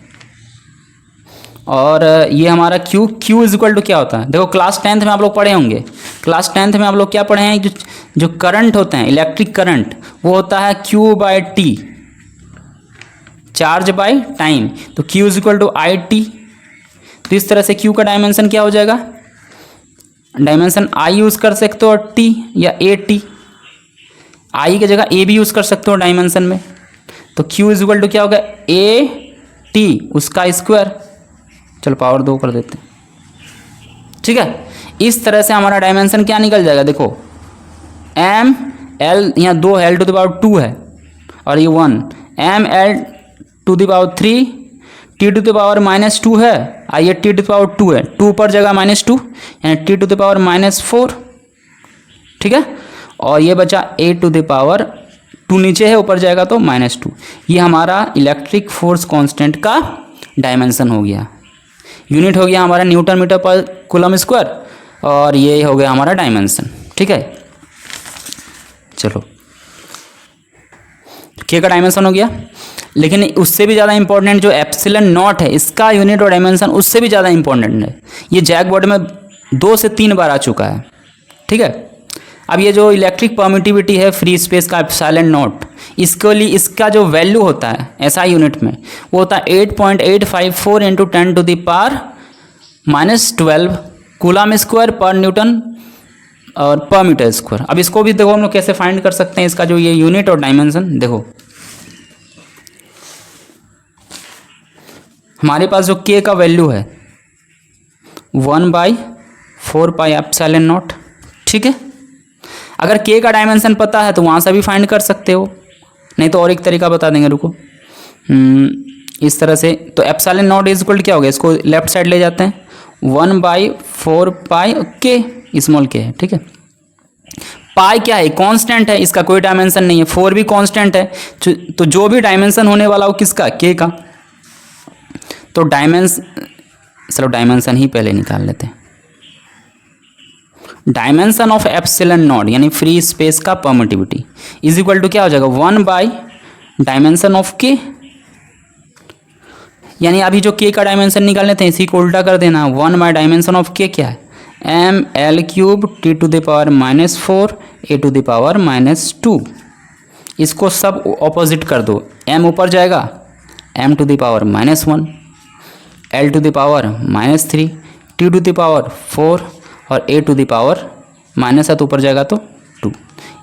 [SPEAKER 1] और ये हमारा Q, Q is equal to क्या होता है, देखो क्लास 10th में आप लोग पढ़े होंगे, क्लास 10th में आप लोग क्या पढ़े हैं, जो करंट होते हैं इलेक्ट्रिक करंट, वो होता है Q by T, charge by time, तो Q is equal to I T. तो इस तरह से क्यू का डायमेंशन क्या हो जाएगा, डायमेंशन आई यूज कर सकते हो और टी या ए टी, आई की जगह ए भी यूज कर सकते हो डायमेंशन में। तो क्यू इज इक्वल टू क्या होगा ए टी उसका स्क्वायर, चलो पावर 2 कर देते हैं। ठीक है, इस तरह से हमारा डायमेंशन क्या निकल जाएगा, देखो एम एल, यहाँ 2 एल टू द पावर 2 है और ये 1, M L to the power 3, T to the power minus 2 है, आइए टी टू द पावर 2 है, 2 पर जगह माइनस 2 यानी T to the power minus 4। ठीक है, और ये बचा ए टू द पावर 2 नीचे है, ऊपर जाएगा तो माइनस 2। ये हमारा इलेक्ट्रिक फोर्स कांस्टेंट का डायमेंशन हो गया, यूनिट हो गया हमारा न्यूटन मीटर पर कूलम स्क्वायर, और ये हो गया हमारा डायमेंशन। ठीक है, चलो के का डायमेंशन हो गया, लेकिन उससे भी ज़्यादा इंपॉर्टेंट जो एप्सिलॉन नॉट है, इसका यूनिट और डायमेंशन उससे भी ज़्यादा इंपॉर्टेंट है। ये जैक बोर्ड में 2 से 3 बार आ चुका है। ठीक है, अब ये जो इलेक्ट्रिक परमिटिविटी है फ्री स्पेस का एप्सिलॉन नॉट, इसके लिए इसका जो वैल्यू होता है एसआई यूनिट में वो होता है 8.854 into 10 to the power minus 12 coulomb square per newton और पर मीटर स्क्वायर। अब इसको भी देखो हम लोग कैसे फाइंड कर सकते हैं, इसका जो ये यूनिट और डायमेंशन। देखो हमारे पास जो के का वैल्यू है 1/4 पाई एप्सिलॉन नॉट। ठीक है, अगर के का डायमेंशन पता है तो वहाँ से भी फाइंड कर सकते हो, नहीं तो और एक तरीका बता देंगे, रुको इस तरह से। तो एप्सिलॉन नॉट इज इक्वल क्या हो गया, इसको लेफ्ट साइड ले जाते हैं, 1/4 पाई के स्मॉल के है। ठीक है, पाई क्या है, कांस्टेंट है, इसका कोई डायमेंशन नहीं है, 4 भी कांस्टेंट है, तो जो भी डायमेंशन होने वाला हो किसका, के का। तो चलो डायमेंशन ही पहले निकाल लेते हैं। डायमेंशन ऑफ एप्सिलॉन नॉट यानी फ्री स्पेस का परमिटिविटी इज इक्वल टू क्या हो जाएगा 1 बाई डायमेंशन ऑफ के, यानी अभी जो के का डायमेंशन निकालने थे इसी को उल्टा कर देना। 1 बाय डायमेंशन ऑफ के क्या है, M L cube T to the power -4 A to the power -2। इसको सब ऑपोजिट कर दो, m ऊपर जाएगा m to the power -1, l to the power -3, t to the power 4 और a टू द पावर -7 ऊपर जाएगा तो 2।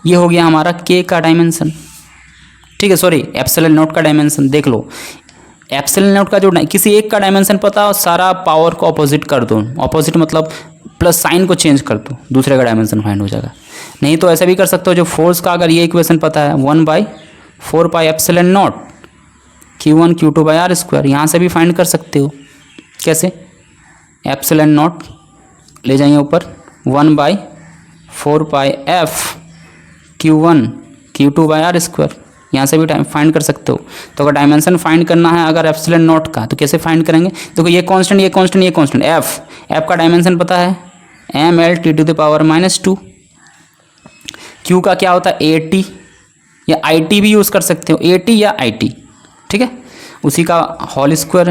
[SPEAKER 1] ये हो गया हमारा k का डायमेंशन। ठीक है, सॉरी एप्सिलॉन नॉट का डायमेंशन। देख लो एप्सिलॉन नॉट का जो किसी एक का डायमेंशन पता हो, सारा पावर को ऑपोजिट कर दो। ऑपोजिट मतलब प्लस साइन को चेंज कर दो, दूसरे का डायमेंशन फाइंड हो जाएगा। नहीं तो ऐसा भी कर सकते हो, जो फोर्स का अगर ये इक्वेशन पता है 1/4 pi epsilon naught Q1 Q2 by R square, यहाँ से भी फाइंड कर सकते हो। कैसे, एप्सिलॉन नॉट ले जाएंगे ऊपर 1/4 pi F Q1 Q2 by R square, यहाँ से भी फाइंड कर सकते हो। तो अगर डायमेंशन फाइंड करना है अगर एप्सिलॉन नॉट का, तो कैसे फाइंड करेंगे, देखो ये कांस्टेंट ये कांस्टेंट ये कांस्टेंट, एफ का डायमेंशन पता है M L T to the power -2। Q का क्या होता है ए टी, या आई टी भी यूज़ कर सकते हो, ए टी या आई टी। ठीक है, उसी का होल स्क्वायर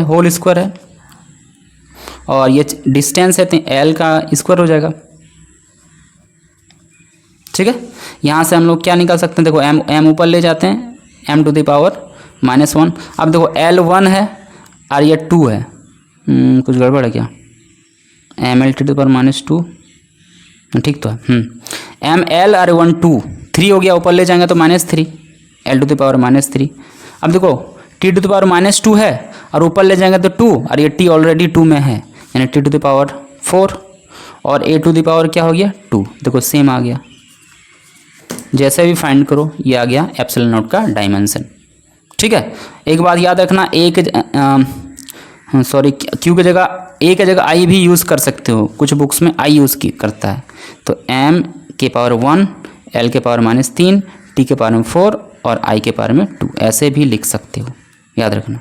[SPEAKER 1] है। और ये डिस्टेंस है तो एल का स्क्वायर हो जाएगा। ठीक है, यहाँ से हम लोग क्या निकाल सकते हैं, देखो एम ऊपर ले जाते हैं m टू द पावर -1। अब देखो L1 है और ये 2 है, कुछ गड़बड़ है क्या, M L T to the power -2 ठीक तो है। एम एल और 1 2 3 हो गया, ऊपर ले जाएंगे तो -3 L टू द पावर -3। अब देखो t टू द पावर -2 है और ऊपर ले जाएंगे तो 2, और ये t ऑलरेडी 2 में है, यानी t टू द पावर 4 और a टू द पावर क्या हो गया 2। देखो सेम आ गया, जैसे भी फाइंड करो ये आ गया एप्सिलॉन नॉट का डायमेंशन। ठीक है, एक बात याद रखना, सॉरी क्यू की जगह ए की जगह आई भी यूज़ कर सकते हो, कुछ बुक्स में आई यूज़ करता है। तो m के पावर 1 l के पावर -3 t के पावर में 4 और i के पावर में 2, ऐसे भी लिख सकते हो, याद रखना।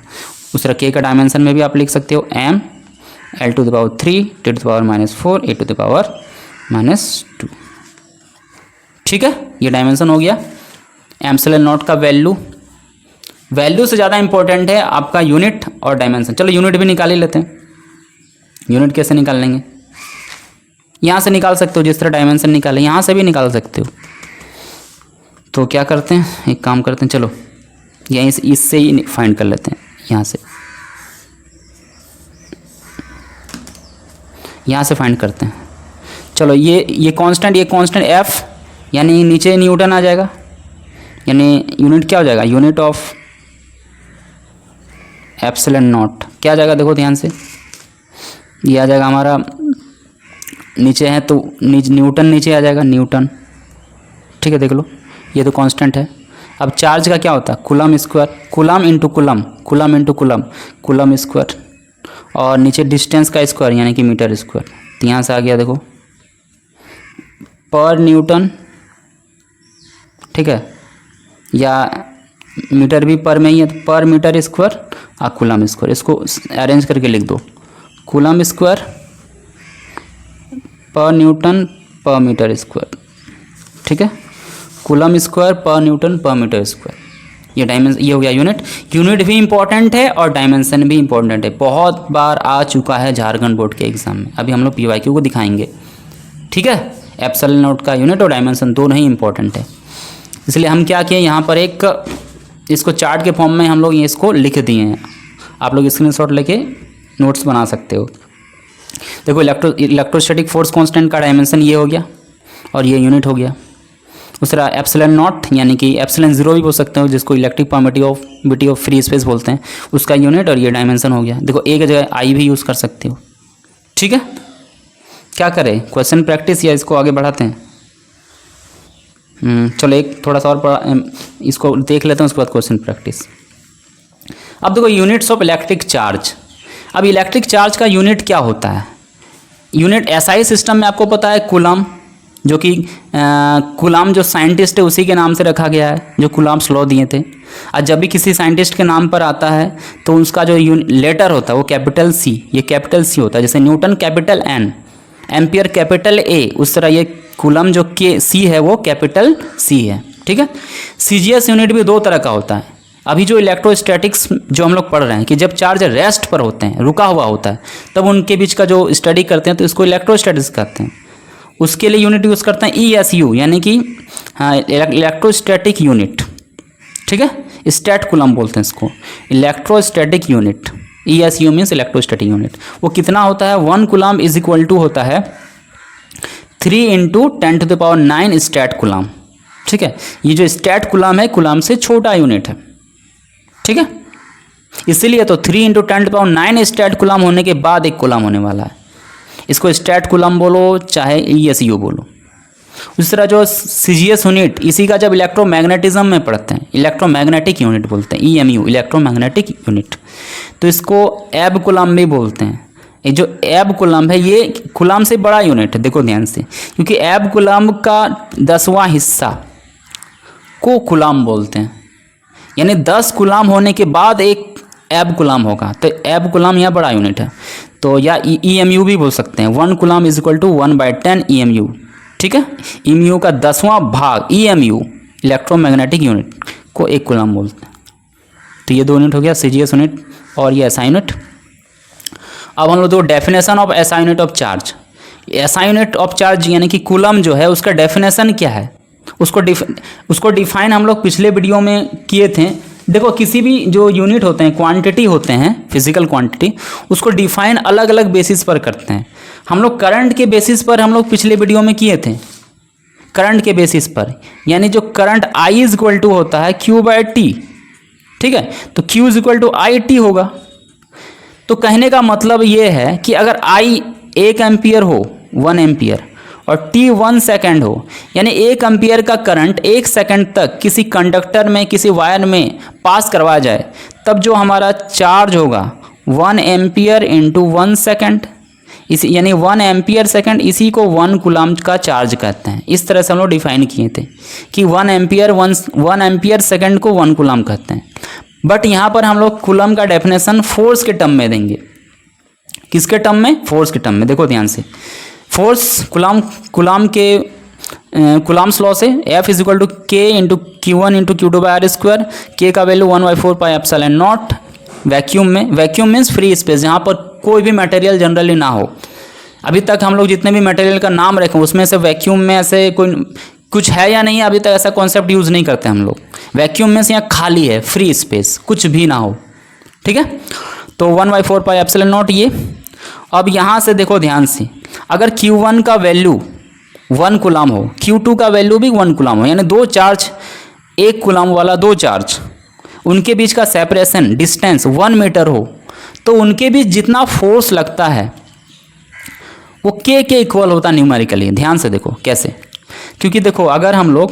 [SPEAKER 1] उस तरह k का डायमेंशन में भी आप लिख सकते हो m l to the power 3 t to the power -4 a to the power -2। ठीक है, ये डायमेंशन हो गया। एप्सिलॉन नॉट का वैल्यू से ज़्यादा इंपॉर्टेंट है आपका यूनिट और डायमेंशन। चलो यूनिट भी निकाल ही लेते हैं। यूनिट कैसे निकाल लेंगे, यहाँ से निकाल सकते हो, जिस तरह डायमेंशन निकाले यहाँ से भी निकाल सकते हो। तो क्या करते हैं, एक काम करते हैं, चलो यहीं से इससे ही फाइंड कर लेते हैं। यहाँ से फाइंड करते हैं। चलो ये कांस्टेंट एफ, यानी नीचे न्यूटन आ जाएगा, यानी यूनिट क्या हो जाएगा, यूनिट ऑफ एप्सिलॉन नॉट क्या आ जाएगा, देखो ध्यान से, ये आ जाएगा हमारा, नीचे है तो न्यूटन नीचे आ जाएगा, न्यूटन। ठीक है, देख लो ये तो कांस्टेंट है। अब चार्ज का क्या होता है, coulomb square, coulomb into coulomb square, और नीचे डिस्टेंस का स्क्वायर यानी कि मीटर स्क्वायर। तो यहाँ से आ गया देखो पर न्यूटन। ठीक है, या मीटर भी पर में ही है, तो पर मीटर स्क्वायर और कूलम स्क्वायर, इसको अरेंज करके लिख दो, coulomb square per newton per metre square. ठीक है, coulomb square per newton per metre square. ये डायमेंशन, ये हो गया यूनिट। यूनिट भी इंपॉर्टेंट है और डायमेंशन भी इंपॉर्टेंट है, बहुत बार आ चुका है झारखंड बोर्ड के एग्जाम में। अभी हम लोग PYQ को दिखाएंगे। ठीक है, एप्सिलॉन नॉट का यूनिट और डायमेंशन दोनों ही इंपॉर्टेंट है। इसलिए हम क्या किए, यहाँ पर एक इसको चार्ट के फॉर्म में हम लोग इसको लिख दिए हैं। आप लोग स्क्रीनशॉट लेके नोट्स बना सकते हो। देखो इलेक्ट्रोस्टैटिक फोर्स कांस्टेंट का डायमेंशन ये हो गया और ये यूनिट हो गया। उस तरह एप्सिलॉन नॉट यानी कि एप्सिलॉन 0 भी बोल सकते हो, जिसको electric permittivity of free space बोलते हैं, उसका यूनिट और ये डायमेंशन हो गया। देखो एक जगह आई भी यूज़ कर सकते हो। ठीक है, क्या करें, क्वेश्चन प्रैक्टिस या इसको आगे बढ़ाते हैं। चलो एक थोड़ा सा और इसको देख लेते हैं, उसके बाद क्वेश्चन प्रैक्टिस। अब देखो यूनिट्स ऑफ इलेक्ट्रिक चार्ज। अब इलेक्ट्रिक चार्ज का यूनिट क्या होता है, यूनिट SI सिस्टम में आपको पता है कूलम, जो कि कूलम जो साइंटिस्ट है उसी के नाम से रखा गया है, जो कूलम्स लॉ दिए थे। और जब भी किसी साइंटिस्ट के नाम पर आता है तो उसका जो लेटर होता है वो कैपिटल C, ये कैपिटल C होता है। जैसे Newton capital N, ampere capital A, उस तरह ये कूलम जो C है वो कैपिटल C है। ठीक है, CGS यूनिट भी दो तरह का होता है, अभी जो इलेक्ट्रोस्टैटिक्स जो हम लोग पढ़ रहे हैं कि जब चार्ज रेस्ट पर होते हैं, रुका हुआ होता है, तब उनके बीच का जो स्टडी करते हैं तो इसको इलेक्ट्रोस्टैटिक्स कहते हैं। उसके लिए यूनिट यूज़ करते हैं ESU, यानी कि हाँ इलेक्ट्रोस्टैटिक यूनिट, ठीक है, स्टैट कूलम बोलते हैं इसको, electrostatic unit. ESU means electrostatic unit. वो कितना होता है, 1 कूलम इज इक्वल टू होता है 3 × 10⁹ स्टैट कूलम, ठीक है। ये जो स्टैट कूलम है कूलम से छोटा यूनिट है, ठीक है, इसीलिए तो 3 × 10⁹ स्टैट कूलम होने के बाद एक कूलम होने वाला है। इसको स्टैट कूलम बोलो चाहे ESU बोलो। उस तरह जो CGS यूनिट, इसी का जब इलेक्ट्रोमैग्नेटिज्म में पढ़ते हैं, इलेक्ट्रोमैग्नेटिक यूनिट बोलते हैं, EMU इलेक्ट्रोमैग्नेटिक यूनिट, तो इसको एब कूलम भी बोलते हैं। ये जो एब कूलम है ये कूलम से बड़ा यूनिट है, देखो ध्यान से, क्योंकि एब कूलम का 10वां हिस्सा को कूलम बोलते हैं, यानी 10 कूलम होने के बाद एक एब कूलम होगा, तो एब कूलम यहाँ बड़ा यूनिट है। तो या EMU भी बोल सकते हैं, 1 coulomb is equal to 1/10 EMU, ठीक है। EMU का 10वां भाग EMU इलेक्ट्रोमैग्नेटिक यूनिट को एक कूलम बोलते हैं। तो ये 2 यूनिट हो गया, CGS यूनिट और ये SI यूनिट। अब हम लोग दो definition of SI unit of charge. SI unit of charge यानी कि कूलम जो है उसका डेफिनेशन क्या है, उसको डिफाइन हम लोग पिछले वीडियो में किए थे। देखो किसी भी जो यूनिट होते हैं, क्वांटिटी होते हैं, फिजिकल क्वांटिटी, उसको डिफाइन अलग अलग बेसिस पर करते हैं। हम लोग करंट के बेसिस पर हम लोग पिछले वीडियो में किए थे, करंट के बेसिस पर, यानी जो current I is equal to होता है Q/T, ठीक है, तो Q is equal to IT होगा। तो कहने का मतलब ये है कि अगर I 1 एम्पियर हो, 1 एम्पियर, और T 1 सेकेंड हो, यानी 1 एम्पियर का करंट 1 सेकेंड तक किसी कंडक्टर में, किसी वायर में पास करवाया जाए, तब जो हमारा चार्ज होगा 1 एम्पियर इंटू 1 सेकेंड, इसी यानी 1 एम्पियर सेकेंड, इसी को 1 कूलम का चार्ज कहते हैं। इस तरह से हम लोग डिफाइन किए थे कि 1 एम्पियर सेकेंड को 1 कूलम कहते हैं। बट यहाँ पर हम लोग कूलम का डेफिनेशन फोर्स के टर्म में देंगे। किसके टर्म में? फोर्स के टर्म में। देखो ध्यान से, फोर्स कूलम के कूलम्स लॉ से F is equal to K into Q1 into Q2/R²। K का वैल्यू 1/4πε0 वैक्यूम में। वैक्यूम मीन्स फ्री स्पेस, जहाँ पर कोई भी मटेरियल जनरली ना हो। अभी तक हम लोग जितने भी मटेरियल का नाम रखें उसमें से वैक्यूम में ऐसे कोई कुछ है या नहीं, अभी तक ऐसा कॉन्सेप्ट यूज़ नहीं करते हम लोग। वैक्यूम में से यहाँ खाली है, फ्री स्पेस, कुछ भी ना हो, ठीक है। तो 1/4πε0 ये। अब यहाँ से देखो ध्यान से, अगर Q1 का वैल्यू 1 कूलम हो, Q2 का वैल्यू भी 1 कूलम हो, यानी 2 चार्ज, 1 कूलम वाला 2 चार्ज, उनके बीच का सेपरेशन डिस्टेंस 1 मीटर हो, तो उनके बीच जितना फोर्स लगता है वो K के इक्वल होता है न्यूमेरिकली। ध्यान से देखो कैसे, क्योंकि देखो अगर हम लोग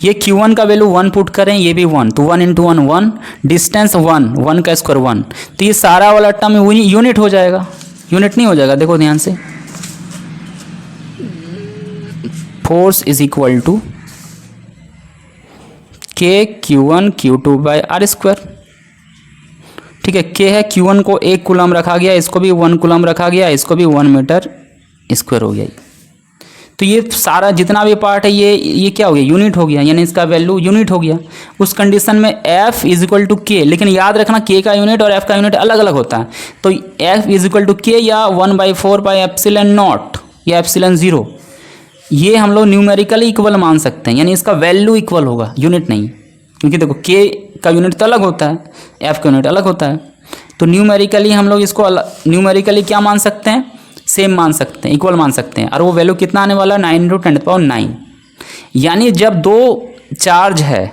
[SPEAKER 1] ये Q1 का वैल्यू 1 पुट करें, ये भी 1, तो 1 × 1 1, डिस्टेंस 1 का स्क्वायर 1, तो ये सारा वाला टर्म यूनिट हो जाएगा, यूनिट नहीं हो जाएगा। देखो ध्यान से, force is equal to K Q1 Q2/R²। ठीक है, K है, Q1 को 1 कूलम रखा गया, इसको भी 1 कूलम रखा गया, इसको भी 1 मीटर स्क्वायर हो गया। तो ये सारा जितना भी पार्ट है ये क्या हो गया, यूनिट हो गया, यानी इसका वैल्यू यूनिट हो गया। उस कंडीशन में F is equal to K, लेकिन याद रखना K का यूनिट और F का यूनिट अलग अलग होता है। तो F is equal to K या 1/4πε0 या ε0, ये हम लोग न्यूमेरिकली इक्वल मान सकते हैं, यानी इसका वैल्यू इक्वल होगा, यूनिट नहीं। क्योंकि देखो K का यूनिट तो अलग होता है, F का यूनिट अलग होता है। तो न्यूमेरिकली हम लोग इसको न्यूमेरिकली क्या मान सकते हैं, सेम मान सकते हैं, इक्वल मान सकते हैं। और वो वैल्यू कितना आने वाला है, 9 × 10⁹ यानी जब 2 चार्ज है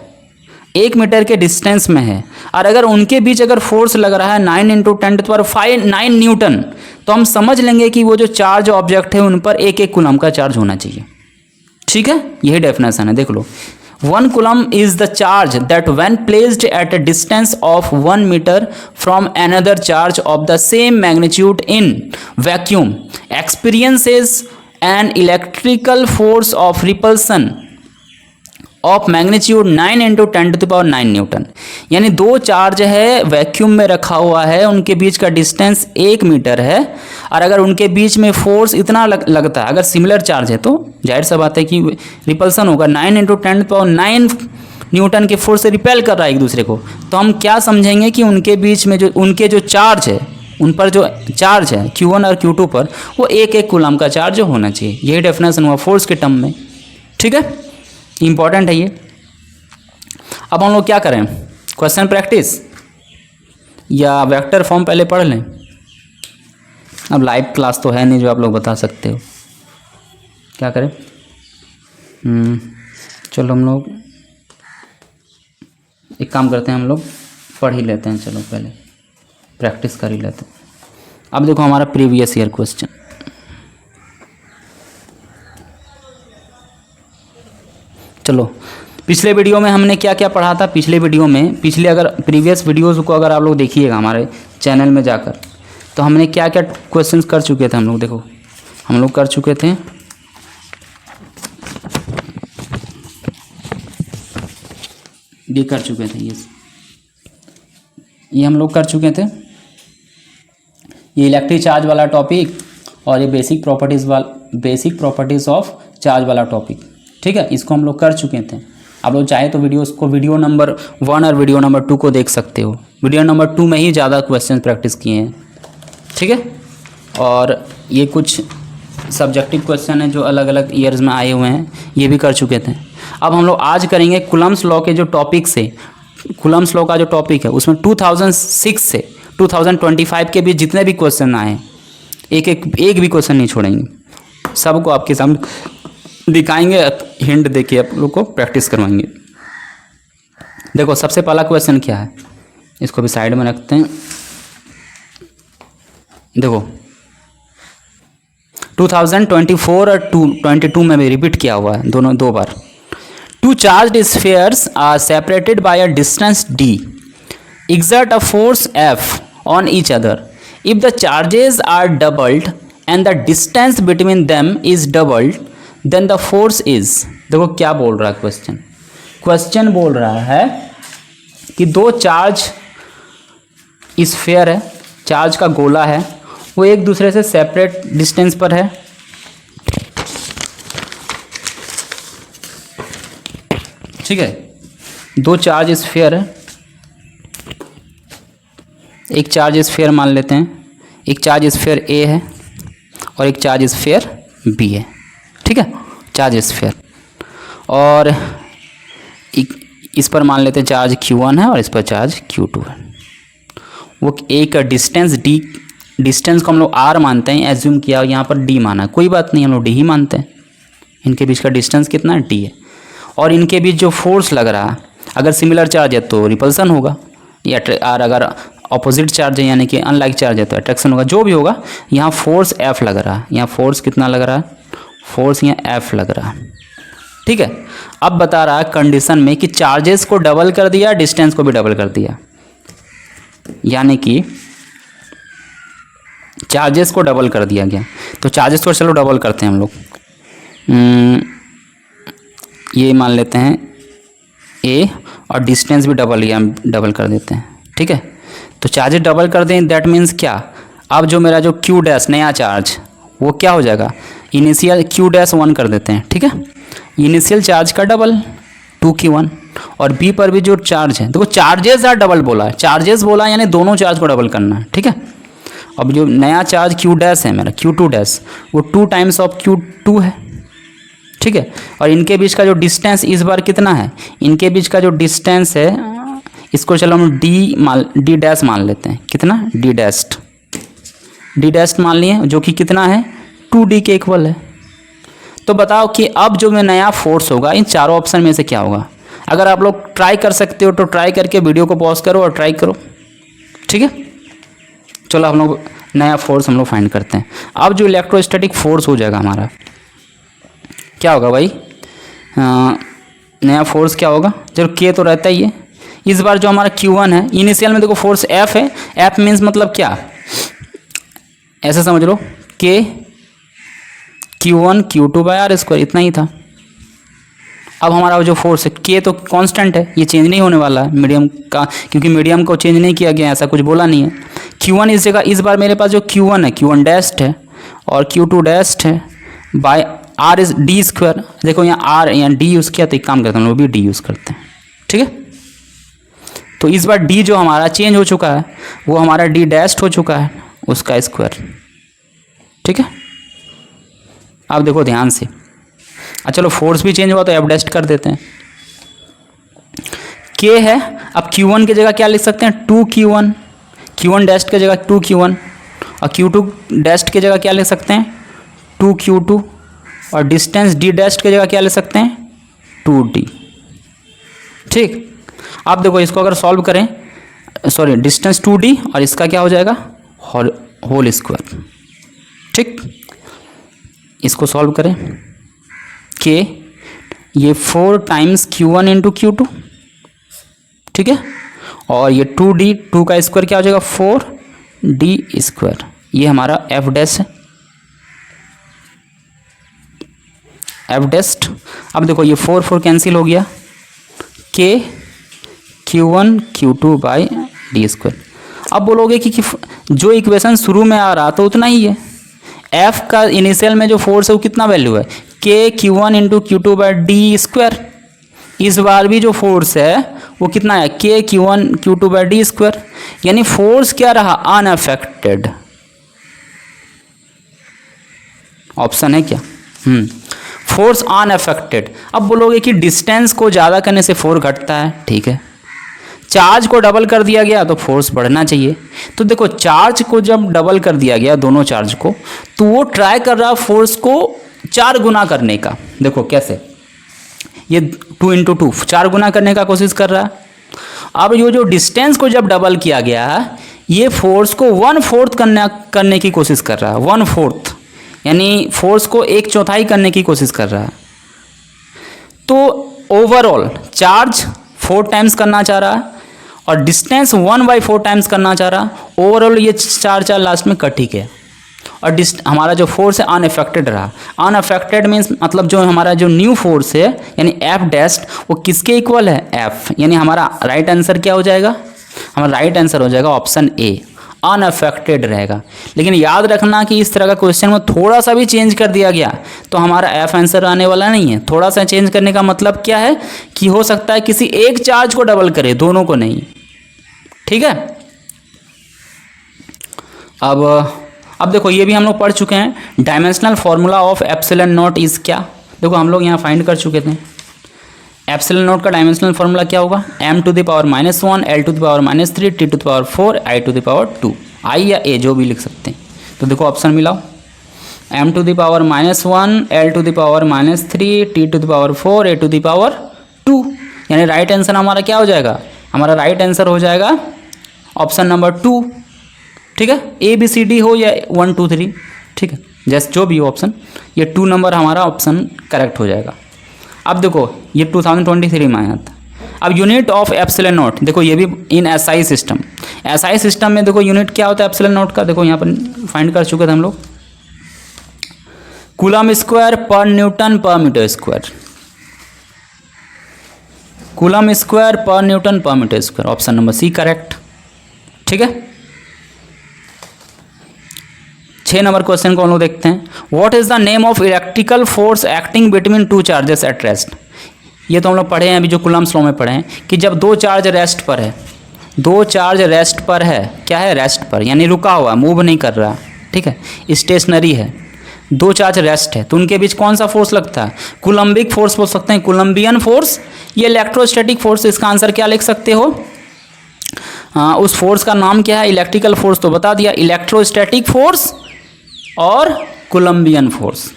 [SPEAKER 1] 1 मीटर के डिस्टेंस में है, और अगर उनके बीच अगर फोर्स लग रहा है 9 × 10⁵ न्यूटन, तो हम समझ लेंगे कि वो जो चार्ज ऑब्जेक्ट है उन पर 1 कूलम का चार्ज होना चाहिए। ठीक है, यही डेफिनेशन है। देख लो, 1 coulomb is the charge that when placed at a distance of 1 meter from another charge of the same magnitude in vacuum experiences an electrical force of repulsion of magnitude 9 into 10⁹ Newton. यानी दो चार्ज है वैक्यूम में रखा हुआ है, उनके बीच का डिस्टेंस 1 मीटर है, और अगर उनके बीच में फोर्स इतना लगता है, अगर सिमिलर चार्ज है तो जाहिर सा बात है कि रिपल्सन होगा। 9 इंटू 10⁹ न्यूटन के फोर्स से रिपेल कर रहा है एक दूसरे को। तो हम क्या समझेंगे कि उनके बीच में जो उनके जो चार्ज है, उन पर जो चार्ज है Q1 और Q2 पर, वो एक एक कूलम का चार्ज होना चाहिए। यही डेफिनेशन हुआ फोर्स के टर्म में। ठीक है, इंपॉर्टेंट है ये। अब हम लोग क्या करें, क्वेश्चन प्रैक्टिस या वेक्टर फॉर्म पहले पढ़ लें? अब लाइव क्लास तो है नहीं जो आप लोग बता सकते हो, क्या करें? चलो हम लोग एक काम करते हैं, हम लोग पढ़ ही लेते हैं। चलो पहले प्रैक्टिस कर ही लेते हैं। अब देखो हमारा प्रीवियस ईयर क्वेश्चन, चलो पिछले वीडियो में हमने क्या क्या पढ़ा था। पिछले वीडियो में, पिछले अगर प्रीवियस वीडियोज़ को अगर आप लोग देखिएगा हमारे चैनल में जाकर, तो हमने क्या क्या क्वेश्चंस कर चुके थे हम लोग। देखो हम लोग कर चुके थे ये कर चुके थे, ये हम लोग कर चुके थे, ये इलेक्ट्रिक चार्ज वाला टॉपिक और ये बेसिक प्रॉपर्टीज़ ऑफ चार्ज वाला टॉपिक। ठीक है, इसको हम लोग कर चुके थे। आप लोग चाहे तो वीडियो नंबर 1 और वीडियो नंबर 2 को देख सकते हो। वीडियो नंबर 2 में ही ज़्यादा क्वेश्चन प्रैक्टिस किए हैं। ठीक है, और ये कुछ सब्जेक्टिव क्वेश्चन है जो अलग अलग ईयर्स में आए हुए हैं, ये भी कर चुके थे। अब हम लोग आज करेंगे कूलम्ब्स लॉ के जो टॉपिक से, कूलम्ब्स लॉ का जो टॉपिक है उसमें 2006 से 2025 के बीच जितने भी क्वेश्चन आए, एक भी क्वेश्चन नहीं छोड़ेंगे, सबको आपके सामने दिखाएंगे, हिंट देके आप लोग को प्रैक्टिस करवाएंगे। देखो सबसे पहला क्वेश्चन क्या है, इसको भी साइड में रखते हैं। देखो 2024 और 22 में भी रिपीट किया हुआ है, दोनों दो बार। Two charged spheres are separated by a distance d, exert a force F on each other. If the charges are doubled and the distance between them is doubled, then the force is। देखो क्या बोल रहा है क्वेश्चन बोल रहा है कि दो चार्ज स्फीयर है, चार्ज का गोला है, वो एक दूसरे से सेपरेट डिस्टेंस पर है। ठीक है, दो चार्ज स्फीयर है, एक चार्ज स्फीयर मान लेते हैं, एक चार्ज स्फीयर ए है और एक चार्ज स्फीयर बी है। ठीक है, चार्ज स्फीयर, और इस पर मान लेते हैं चार्ज Q1 है और इस पर चार्ज Q2 है। वो एक डिस्टेंस d, डिस्टेंस को हम लोग r मानते हैं, एज्यूम किया, यहाँ पर d माना, कोई बात नहीं, हम लोग d ही मानते हैं। इनके बीच का डिस्टेंस कितना है, d है। और इनके बीच जो फोर्स लग रहा है, अगर सिमिलर चार्ज है तो रिपल्सन होगा, या और अगर अपोजिट चार्ज है यानी कि अनलाइक चार्ज है तो अट्रैक्शन होगा। जो भी होगा, यहाँ फोर्स F लग रहा है, यहाँ फोर्स कितना लग रहा है, फोर्स यहाँ F लग रहा है। ठीक है, अब बता रहा है कंडीशन में कि चार्जेस को डबल कर दिया, डिस्टेंस को भी डबल कर दिया, यानी कि चार्जेस को डबल कर दिया गया। तो चार्जेस को चलो डबल करते हैं हम लोग, ये मान लेते हैं A, और डिस्टेंस भी डबल कर देते हैं। ठीक है, तो चार्जेस डबल कर दें, दैट मीन्स क्या, अब जो मेरा जो Q डैश नया चार्ज, वो क्या हो जाएगा, इनिशियल Q डैश 1 कर देते हैं। ठीक है, इनिशियल चार्ज का डबल 2Q1, और B पर भी जो चार्ज है, देखो चार्जेस आर डबल बोला है, चार्जेस बोला यानी दोनों चार्ज को डबल करना है। ठीक है, अब जो नया चार्ज Q डैश है मेरा Q2 डैश, वो 2 टाइम्स ऑफ Q2 है। ठीक है, और इनके बीच का जो डिस्टेंस इस बार कितना है, इनके बीच का जो डिस्टेंस है, इसको चलो हम D डैश मान लेते हैं। कितना, D डैश मान लिए, जो कि कितना है 2D के इक्वल है। तो बताओ कि अब जो में नया फोर्स होगा, इन चारों ऑप्शन में से क्या होगा। अगर आप लोग ट्राई कर सकते हो तो ट्राई करके वीडियो को पॉज करो और ट्राई करो। ठीक है, चलो हम लोग नया फोर्स हम लोग फाइंड करते हैं। अब जो इलेक्ट्रोस्टैटिक फोर्स हो जाएगा हमारा, क्या होगा भाई, नया फोर्स क्या होगा, चलो K तो रहता ही है। इस बार जो हमारा Q1 है, इनिशियल में देखो फोर्स F है, F मीन्स मतलब क्या, ऐसे समझ लो K Q1 Q2 by R square, इतना ही था। अब हमारा जो फोर्स है के तो कांस्टेंट है, ये चेंज नहीं होने वाला है मीडियम का, क्योंकि मीडियम को चेंज नहीं किया गया, ऐसा कुछ बोला नहीं है। Q1 इस जगह, इस बार मेरे पास जो Q1 है Q1 डैश्ड है और Q2 डैश्ड है by R is D square. देखो यहाँ आर यहाँ डी यूज़ किया तो एक काम करते हैं हम लोग भी डी यूज़ करते हैं, ठीक है। तो इस बार डी जो हमारा चेंज हो चुका है वो हमारा डी डैश्ड हो चुका है, उसका स्क्वायर, ठीक है। अब देखो ध्यान से, अच्छा चलो फोर्स भी चेंज हुआ तो एफ डैश्ड कर देते हैं। के है, अब Q1 की जगह क्या लिख सकते हैं 2Q1, Q1 डैश्ड की जगह 2Q1 और Q2 डैश्ड की जगह क्या लिख सकते हैं 2Q2 और डिस्टेंस डी डैश्ड की जगह क्या ले सकते हैं 2D, ठीक। आप देखो इसको अगर सॉल्व करें, सॉरी डिस्टेंस 2D और इसका क्या हो जाएगा होल स्क्वायर, ठीक। इसको सॉल्व करें के ये 4 टाइम्स Q1 इंटू Q2, ठीक है, और ये 2D 2 का स्क्वायर क्या हो जाएगा 4D स्क्वायर, ये हमारा एफ डैश है, एफ डैश्ड। अब देखो ये 4 4 कैंसिल हो गया, के Q1 Q2 by D square. अब बोलोगे कि जो इक्वेशन शुरू में आ रहा तो उतना ही है, एफ का इनिशियल में जो फोर्स है वो कितना वैल्यू है के Q1 into Q2 by D square. इस बार भी जो फोर्स है वो कितना है के Q1 Q2 by D square, यानी फोर्स क्या रहा अनअफेक्टेड, ऑप्शन है क्या फोर्स अनअफेक्टेड। अब बोलोगे कि डिस्टेंस को ज़्यादा करने से फोर्स घटता है, ठीक है, चार्ज को डबल कर दिया गया तो फोर्स बढ़ना चाहिए। तो देखो चार्ज को जब डबल कर दिया गया दोनों चार्ज को, तो वो ट्राई कर रहा फोर्स को 4 गुना करने का। देखो कैसे, ये 2 इंटू 2 4 गुना करने का कोशिश कर रहा है। अब ये जो डिस्टेंस को जब डबल किया गया है ये फोर्स को 1/4 करने की कोशिश कर रहा है, 1/4 यानी फोर्स को 1/4 करने की कोशिश कर रहा है। तो ओवरऑल चार्ज 4 टाइम्स करना चाह रहा है और डिस्टेंस 1/4 टाइम्स करना चाह रहा है। ओवरऑल ये 4 लास्ट में कट ही गया और हमारा जो फोर्स है अनअफेक्टेड रहा। अनअफेक्टेड मीन्स मतलब जो हमारा जो न्यू फोर्स है यानी एफ डैश्ड वो किसके इक्वल है एफ, यानी हमारा राइट आंसर क्या हो जाएगा, हमारा राइट आंसर हो जाएगा ऑप्शन ए, अनअफेक्टेड रहेगा। लेकिन याद रखना कि इस तरह का क्वेश्चन में थोड़ा सा भी चेंज कर दिया गया तो हमारा एफ आंसर आने वाला नहीं है। थोड़ा सा चेंज करने का मतलब क्या है कि हो सकता है किसी एक चार्ज को डबल करे, दोनों को नहीं, ठीक है। अब देखो ये भी हम लोग पढ़ चुके हैं, dimensional formula of epsilon naught is क्या। देखो हम लोग यहाँ फाइंड कर चुके थे एप्सिलॉन नॉट का डायमेंशनल फार्मूला क्या होगा m to the power -1 l to the power -3 t to the power 4 i to the power 2, i या a जो भी लिख सकते हैं। तो देखो ऑप्शन मिलाओ, m to the power -1 l to the power -3 t to the power 4 a to the power 2, यानी राइट आंसर हमारा क्या हो जाएगा, हमारा राइट आंसर हो जाएगा ऑप्शन नंबर 2, ठीक है। ए बी सी डी हो या 1 2 3, ठीक है, जैसे जो भी हो ऑप्शन, ये 2 नंबर हमारा ऑप्शन करेक्ट हो जाएगा। अब देखो ये 2023 में आया था। अब यूनिट ऑफ एप्सिलॉन नॉट, देखो ये भी in SI system, SI system में देखो यूनिट क्या होता है एप्सिलॉन नॉट का, देखो यहाँ पर फाइंड कर चुके थे हम लोग, coulomb square per newton per metre square, coulomb square per newton per metre square, option number C correct, ठीक है। 6 नंबर क्वेश्चन को हम लोग देखते हैं, what is the name of electrical force acting between 2 charges at rest. ये तो हम लोग पढ़े हैं अभी जो कूलम्स लॉ में पढ़े हैं कि जब 2 चार्ज रेस्ट पर है, 2 चार्ज रेस्ट पर है, क्या है रेस्ट पर यानी रुका हुआ, मूव नहीं कर रहा, ठीक है, स्टेशनरी है, 2 चार्ज रेस्ट है, तो उनके बीच कौन सा फोर्स लगता है, कूलम्बिक फोर्स बोल सकते हैं, कूलम्बियन फोर्स, ये इलेक्ट्रोस्टैटिक फोर्स। इसका आंसर क्या लिख सकते हो, उस फोर्स का नाम क्या है, इलेक्ट्रिकल फोर्स तो बता दिया, इलेक्ट्रोस्टैटिक फोर्स और कूलम्बियन फोर्स।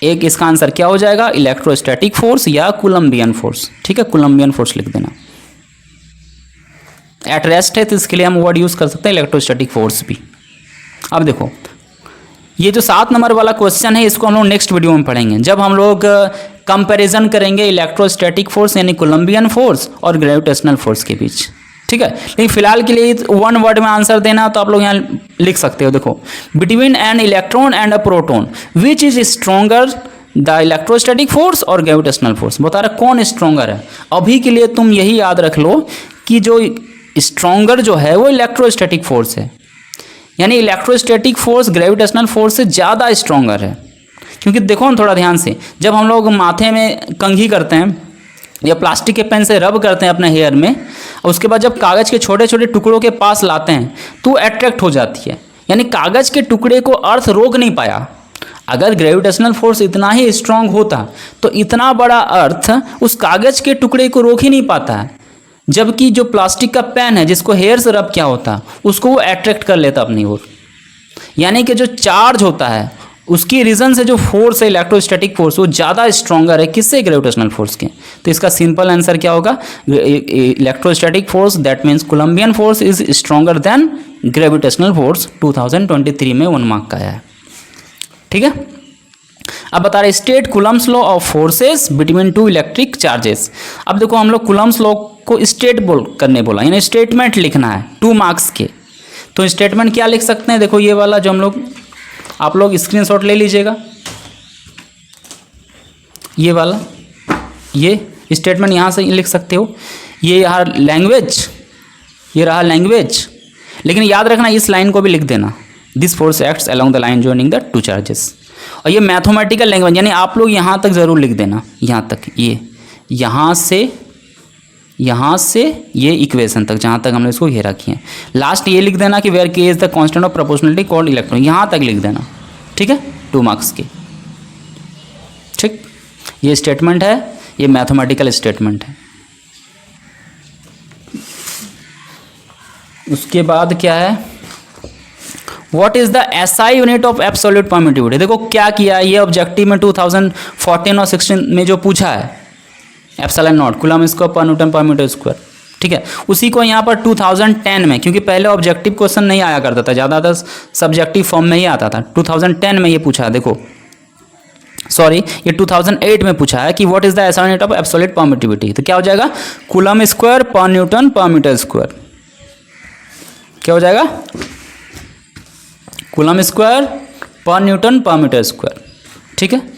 [SPEAKER 1] एक इसका आंसर क्या हो जाएगा, इलेक्ट्रोस्टैटिक फोर्स या कूलम्बियन फोर्स, ठीक है, कूलम्बियन फोर्स लिख देना। एट रेस्ट है तो इसके लिए हम वर्ड यूज़ कर सकते हैं इलेक्ट्रोस्टैटिक फोर्स भी। अब देखो ये जो 7 नंबर वाला क्वेश्चन है इसको हम लोग नेक्स्ट वीडियो में पढ़ेंगे, जब हम लोग कंपैरिजन करेंगे इलेक्ट्रोस्टैटिक फोर्स यानी कोलम्बियन फोर्स और ग्रेविटेशनल फोर्स के बीच, ठीक है। लेकिन फिलहाल के लिए 1 वर्ड में आंसर देना तो आप लोग यहाँ लिख सकते हो, देखो between an electron and a proton which is stronger the electrostatic force और ग्रेविटेशनल फोर्स, बता रहा कौन स्ट्रोंगर है। अभी के लिए तुम यही याद रख लो कि जो स्ट्रोंगर जो है वो इलेक्ट्रोस्टैटिक फोर्स है, यानी इलेक्ट्रोस्टैटिक फोर्स ग्रेविटेशनल फोर्स से ज़्यादा स्ट्रोंगर है। क्योंकि देखो ना थोड़ा ध्यान से, जब हम लोग माथे में कंघी करते हैं या प्लास्टिक के पेन से रब करते हैं अपने हेयर में, और उसके बाद जब कागज़ के छोटे छोटे टुकड़ों के पास लाते हैं तो अट्रैक्ट हो जाती है, यानी कागज़ के टुकड़े को अर्थ रोक नहीं पाया। अगर ग्रेविटेशनल फोर्स इतना ही स्ट्रांग होता तो इतना बड़ा अर्थ उस कागज़ के टुकड़े को रोक ही नहीं पाता है, जबकि जो प्लास्टिक का पेन है जिसको हेयर से रब किया होता उसको वो अट्रैक्ट कर लेता अपनी ओर। यानी कि जो चार्ज होता है उसकी रीज़न से जो फोर्स है इलेक्ट्रोस्टैटिक फोर्स वो ज़्यादा स्ट्रॉन्गर है किससे, ग्रेविटेशनल फोर्स के। तो इसका सिंपल आंसर क्या होगा, electrostatic force that means Columbian force is stronger than gravitational force. 2023 में 1 मार्क का आया है, ठीक है। अब बता रहे state Coulomb's law of forces between two electric charges. अब देखो हम लोग कूलम्स लॉ को स्टेट करने बोला, यानी स्टेटमेंट लिखना है 2 मार्क्स के। तो स्टेटमेंट क्या लिख सकते हैं, देखो ये वाला जो हम लोग, आप लोग स्क्रीनशॉट ले लीजिएगा, ये वाला, ये स्टेटमेंट यहाँ से लिख सकते हो। ये यहाँ लैंग्वेज, ये रहा लैंग्वेज, लेकिन याद रखना इस लाइन को भी लिख देना, this force acts along the line joining the 2 charges. और ये मैथमेटिकल लैंग्वेज, यानी आप लोग यहाँ तक ज़रूर लिख देना, यहाँ तक, ये यहाँ से ये इक्वेशन तक, जहाँ तक हमने इसको घेरा किए। लास्ट ये लिख देना कि वेयर के is the constant of proportionality called electron, यहाँ तक लिख देना, ठीक है, 2 मार्क्स के, ठीक। ये स्टेटमेंट है, ये मैथमेटिकल स्टेटमेंट है। उसके बाद क्या है, what is the SI unit of absolute permittivity. देखो क्या किया, ये ऑब्जेक्टिव में 2014 और 16 में जो पूछा है, epsilon not coulomb square per newton per metre square, ठीक है, उसी को यहाँ पर 2010 में, क्योंकि पहले ऑब्जेक्टिव क्वेश्चन नहीं आया करता था, ज़्यादातर सब्जेक्टिव फॉर्म में ही आता था। 2010 में ये पूछा है, देखो सॉरी ये 2008 में पूछा है कि what is the SI unit of absolute permittivity. तो क्या हो जाएगा, coulomb square per newton per metre square. क्या हो जाएगा, coulomb square per newton per metre square, ठीक है।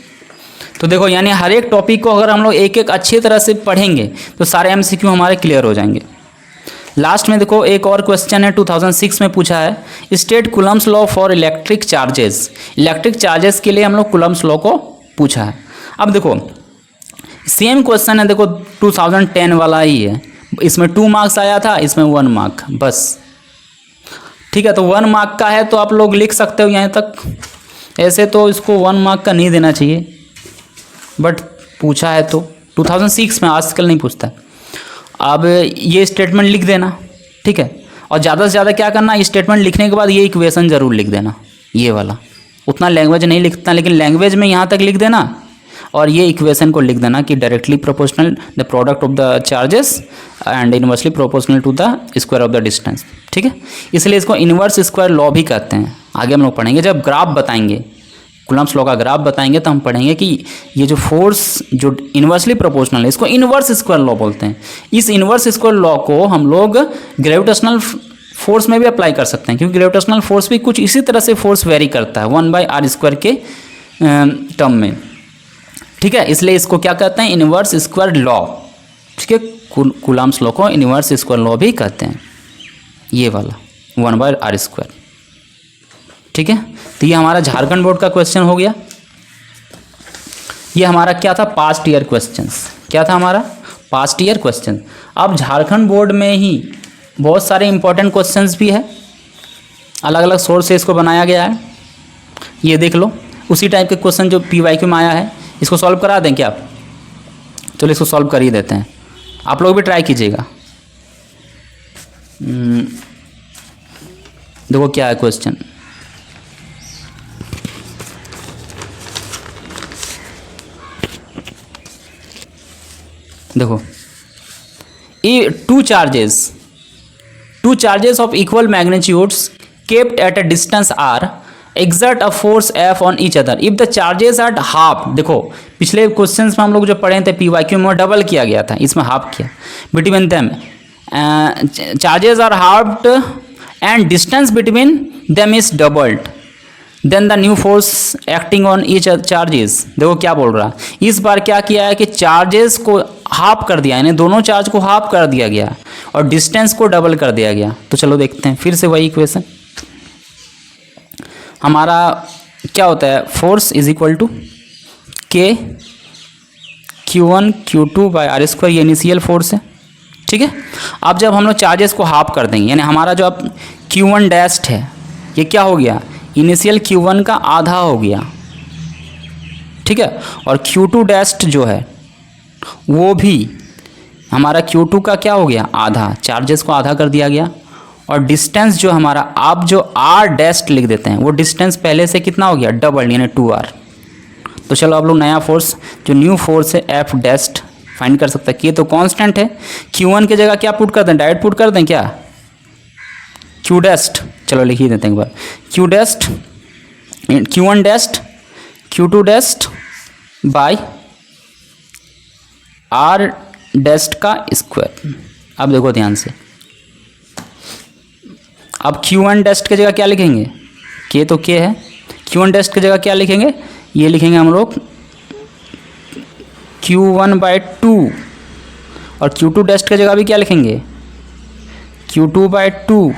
[SPEAKER 1] तो देखो यानी हर एक टॉपिक को अगर हम लोग एक एक अच्छी तरह से पढ़ेंगे तो सारे एमसीक्यू हमारे क्लियर हो जाएंगे। लास्ट में देखो एक और क्वेश्चन है, 2006 में पूछा है, state Coulomb's law for electric charges. Electric charges के लिए हम लोग कूलम्स लॉ को पूछा है। अब देखो सेम क्वेश्चन है, देखो 2010 वाला ही है, इसमें 2 मार्क्स आया था, इसमें 1 मार्क बस, ठीक है। तो 1 मार्क का है तो आप लोग लिख सकते हो यहाँ तक, ऐसे तो इसको 1 मार्क का नहीं देना चाहिए, बट पूछा है तो 2006 में, आजकल नहीं पूछता है। अब ये स्टेटमेंट लिख देना, ठीक है, और ज़्यादा से ज़्यादा क्या करना, स्टेटमेंट लिखने के बाद ये इक्वेशन ज़रूर लिख देना, ये वाला। उतना लैंग्वेज नहीं लिखता, लेकिन लैंग्वेज में यहाँ तक लिख देना, और ये इक्वेशन को लिख देना कि directly proportional the product of the charges and inversely proportional to the square of the distance, ठीक है। इसलिए इसको इनवर्स स्क्वायर लॉ भी कहते हैं। आगे हम लोग पढ़ेंगे, जब ग्राफ बताएंगे, कूलम्स लॉ का ग्राफ बताएंगे तो हम पढ़ेंगे कि ये जो फोर्स जो इन्वर्सली प्रोपोर्शनल है इसको इन्वर्स स्क्वायर लॉ बोलते हैं। इस इन्वर्स स्क्वायर लॉ को हम लोग ग्रेविटेशनल फोर्स में भी अप्लाई कर सकते हैं, क्योंकि ग्रेविटेशनल फोर्स भी कुछ इसी तरह से फोर्स वेरी करता है 1/r² के टर्म में, ठीक है। इसलिए इसको क्या कहते हैं, इन्वर्स स्क्वायर लॉ, ठीक है। कूलम्स लॉ को इन्वर्स स्क्वायर लॉ भी कहते हैं, ये वाला 1/r², ठीक है। तो ये हमारा झारखंड बोर्ड का क्वेश्चन हो गया। ये हमारा क्या था, पास्ट ईयर क्वेश्चंस, क्या था हमारा पास्ट ईयर क्वेश्चन। अब झारखंड बोर्ड में ही बहुत सारे इंपॉर्टेंट क्वेश्चंस भी है, अलग अलग सोर्स से इसको बनाया गया है, ये देख लो। उसी टाइप के क्वेश्चन जो PYQ में आया है, इसको सॉल्व करा दें क्या आप, चलो इसको सॉल्व कर ही देते हैं, आप लोग भी ट्राई कीजिएगा। देखो क्या है क्वेश्चन, देखो two charges of equal magnitudes kept at a distance r exert a force F on each other if the charges are half। देखो पिछले क्वेश्चंस में हम लोग जो पढ़े थे PYQ में डबल किया गया था, इसमें हाफ किया। Between them charges are halved and distance between them is doubled. Then the new force acting on each charges, देखो क्या बोल रहा है, इस बार क्या किया है कि चार्जेस को हाफ कर दिया, यानी दोनों चार्ज को हाफ कर दिया गया और डिस्टेंस को डबल कर दिया गया। तो चलो देखते हैं फिर से वही इक्वेशन। हमारा क्या होता है, force is equal to K Q1 Q2 by R square, ये इनिशियल फोर्स है, ठीक है। अब जब हम लोग चार्जेस को हाफ कर देंगे, यानी हमारा जो अब Q1 डैश्ड है ये क्या हो गया, इनिशियल Q1 का आधा हो गया, ठीक है। और Q2 डैश्ड जो है वो भी हमारा Q2 का क्या हो गया, आधा, चार्जेस को आधा कर दिया गया। और डिस्टेंस जो हमारा, आप जो R डैश्ड लिख देते हैं वो डिस्टेंस पहले से कितना हो गया, डबल, यानी 2R। तो चलो आप लोग नया फोर्स, जो न्यू फोर्स है F डैश्ड फाइंड कर सकते हैं। ये तो कांस्टेंट है, Q1 की जगह क्या पुट कर दें, डायरेक्ट पुट कर दें क्या, Q डैश्ड, चलो लिख ही देते हैं एक बार, Q dashed Q1 dashed Q2 dashed by R dashed का स्क्वायर। अब देखो ध्यान से, अब Q1 डैश्ड की जगह क्या लिखेंगे, K तो K है, Q1 डैश्ड की जगह क्या लिखेंगे, ये लिखेंगे हम लोग Q1/2, और Q2 डैश्ड की जगह भी क्या लिखेंगे, Q2/2।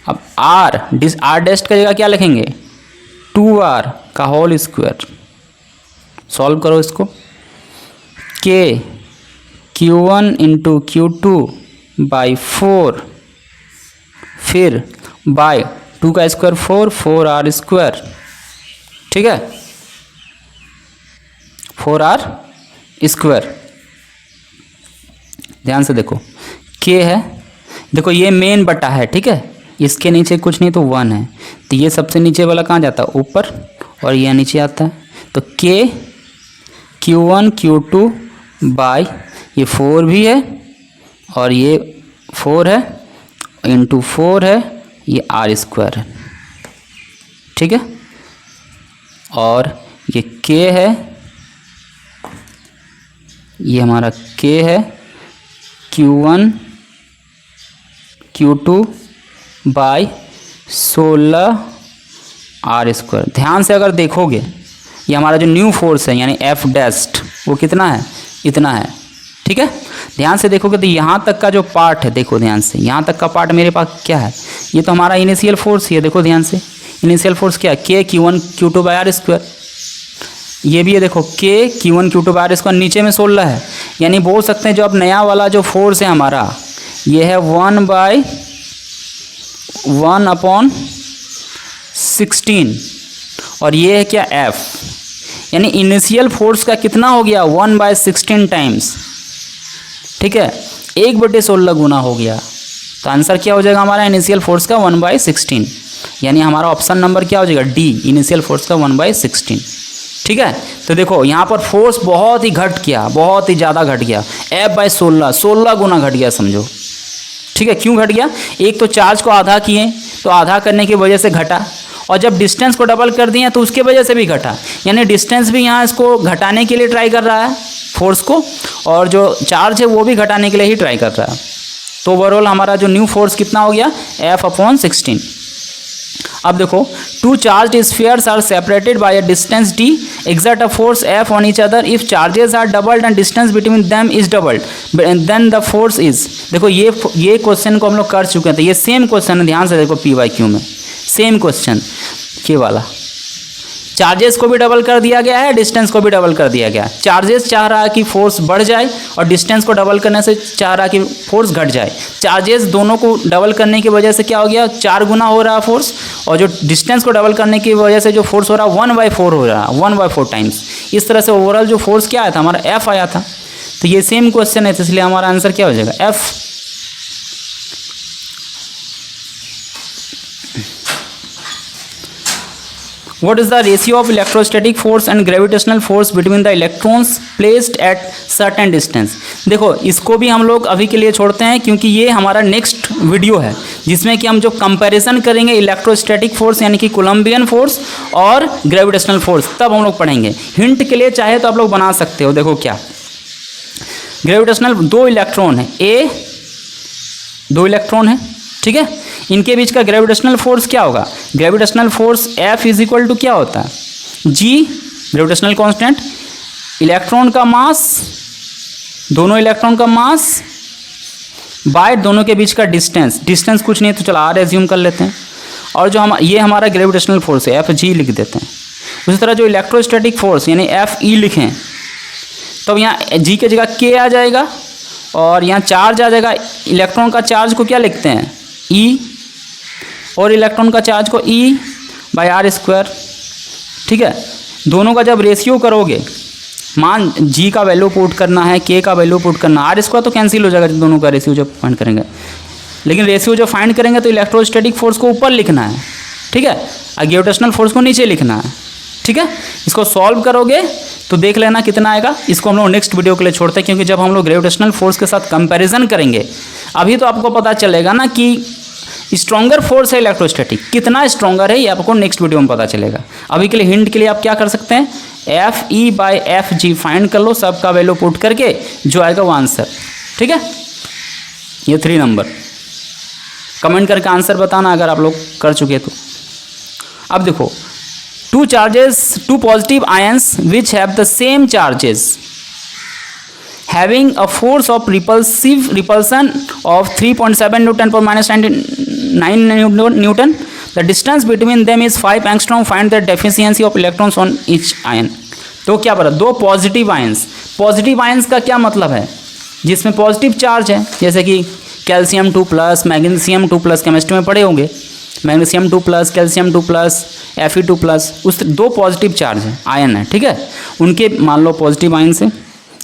[SPEAKER 1] अब R डैश्ड की जगह क्या लिखेंगे, 2R का होल स्क्वायर। सॉल्व करो इसको, K Q1 इंटू Q2/4, फिर बाय 2 का स्क्वायर 4R स्क्वायर, ठीक है, 4R स्क्वायर। ध्यान से देखो, K है, देखो ये मेन बटा है, ठीक है, इसके नीचे कुछ नहीं तो 1 है, तो ये सबसे नीचे वाला कहाँ जाता है, ऊपर, और ये नीचे आता है। तो K Q1 Q2 बाय ये 4 भी है और ये 4 है इंटू 4 है, ये R स्क्वायर है, ठीक है। और ये K है, ये हमारा K है, Q1 Q2 bye 16 R square. ध्यान से अगर देखोगे, ये हमारा जो न्यू फोर्स है यानी F डैश्ड वो कितना है, इतना है, ठीक है। ध्यान से देखोगे तो यहाँ तक का जो पार्ट है, देखो ध्यान से, यहाँ तक का पार्ट मेरे पास क्या है, ये तो हमारा इनिशियल फोर्स ही है। देखो ध्यान से, इनिशियल फोर्स क्या है, K Q1 Q2 bye are square. ये भी है, देखो K Q1 Q2 bye are square, नीचे में 16 है, यानी बोल सकते हैं जो अब नया वाला जो फोर्स है हमारा, ये है 1/1/16, और ये है क्या, F, यानी इनिशियल फोर्स का कितना हो गया, 1/16 टाइम्स, ठीक है, 1/16 गुना हो गया। तो आंसर क्या हो जाएगा हमारा, इनिशियल फोर्स का 1/16, यानी हमारा ऑप्शन नंबर क्या हो जाएगा, डी, इनिशियल फोर्स का 1/16, ठीक है। तो देखो यहाँ पर फोर्स बहुत ही घट गया, बहुत ही ज़्यादा घट गया, F/16 गुना घट गया समझो, ठीक है। क्यों घट गया, एक तो चार्ज को आधा किए तो आधा करने की वजह से घटा, और जब डिस्टेंस को डबल कर दिए तो उसके वजह से भी घटा, यानी डिस्टेंस भी यहाँ इसको घटाने के लिए ट्राई कर रहा है फोर्स को, और जो चार्ज है वो भी घटाने के लिए ही ट्राई कर रहा है। तो ओवरऑल हमारा जो न्यू फोर्स कितना हो गया, F/16। अब देखो, two charge spheres are separated by a distance d, exert a force F on each other, if charges are doubled and distance between them is doubled, then the force is। देखो ये क्वेश्चन को हम लोग कर चुके थे, ये सेम क्वेश्चन है, ध्यान से देखो PYQ में सेम क्वेश्चन के वाला, चार्जेस को भी डबल कर दिया गया है, डिस्टेंस को भी डबल कर दिया गया है। चार्जेस चाह रहा है कि फोर्स बढ़ जाए और डिस्टेंस को डबल करने से चाह रहा है कि फोर्स घट जाए। चार्जेस दोनों को डबल करने की वजह से क्या हो गया, 4 गुना हो रहा है फोर्स, और जो डिस्टेंस को डबल करने की वजह से जो फोर्स हो रहा है 1/4 हो रहा है, 1/4 टाइम्स। इस तरह से ओवरऑल जो फोर्स क्या आया था हमारा, F आया था। तो ये सेम क्वेश्चन है, तो इसलिए हमारा आंसर क्या हो जाएगा, F। What is the ratio of electrostatic force and gravitational force between the electrons placed at certain distance? देखो इसको भी हम लोग अभी के लिए छोड़ते हैं, क्योंकि ये हमारा नेक्स्ट वीडियो है जिसमें कि हम जो कंपैरिजन करेंगे इलेक्ट्रोस्टैटिक फोर्स यानी कि कोलम्बियन फोर्स और ग्रेविटेशनल फोर्स, तब हम लोग पढ़ेंगे। हिंट के लिए चाहे तो आप लोग बना सकते हो, देखो क्या ग्रेविटेशनल, 2 इलेक्ट्रॉन है, A 2 इलेक्ट्रॉन है, ठीक है, इनके बीच का ग्रेविटेशनल फोर्स क्या होगा? Gravitational force F is equal to क्या होता है? G ग्रेविटेशनल कांस्टेंट, इलेक्ट्रॉन का मास, दोनों इलेक्ट्रॉन का मास बाय दोनों के बीच का डिस्टेंस। डिस्टेंस कुछ नहीं है तो चलो R एज्यूम कर लेते हैं, और जो हम ये हमारा ग्रेविटेशनल फोर्स है Fg लिख देते हैं। उसी तरह जो इलेक्ट्रोस्टैटिक फोर्स यानी Fe लिखें तो यहाँ G की जगह K आ जाएगा, और यहाँ चार्ज आ जाएगा। इलेक्ट्रॉन का चार्ज को क्या लिखते हैं? E, और इलेक्ट्रॉन का चार्ज को E बाय आर स्क्वायर। ठीक है, दोनों का जब रेशियो करोगे, मान G का वैल्यू पुट करना है, K का वैल्यू पुट करना, आर स्क्वायर तो कैंसिल हो जाएगा दोनों का रेशियो जब फाइंड करेंगे, लेकिन रेशियो जब फाइंड करेंगे तो इलेक्ट्रोस्टैटिक फोर्स को ऊपर लिखना है। ठीक है, और ग्रेविटेशनल फोर्स को नीचे लिखना है। ठीक है, इसको सॉल्व करोगे तो देख लेना कितना आएगा। इसको हम लोग नेक्स्ट वीडियो के लिए छोड़ते हैं, क्योंकि जब हम लोग ग्रेविटेशनल फोर्स के साथ कंपैरिजन करेंगे अभी तो आपको पता चलेगा ना कि स्ट्रॉन्गर फोर्स है इलेक्ट्रोस्टैटिक, कितना स्ट्रॉन्गर है ये आपको नेक्स्ट वीडियो में पता चलेगा। अभी के लिए हिंट के लिए आप क्या कर सकते हैं, Fe बाय Fg फाइंड कर लो, सबका वैल्यू पुट करके जो आएगा वो आंसर। ठीक है, ये 3 नंबर कमेंट करके आंसर बताना अगर आप लोग कर चुके तो। अब देखो, two positive ions which have the same charges having a force of repulsion of 3.7 Newton per minus 9 Newton. The distance between them is 5 angstrom. Find the deficiency of electrons on each ion. तो क्या बता, 2 पॉजिटिव आयंस। पॉजिटिव आयंस का क्या मतलब है? जिसमें पॉजिटिव चार्ज है, जैसे कि कैल्शियम 2+, मैग्नीशियम 2+, केमिस्ट्री में पढ़े होंगे, मैग्नीशियम 2+, कैल्शियम 2+, Fe2+, उस 2 पॉजिटिव चार्ज है, आयन है। ठीक है, उनके मान लो पॉजिटिव आयन से,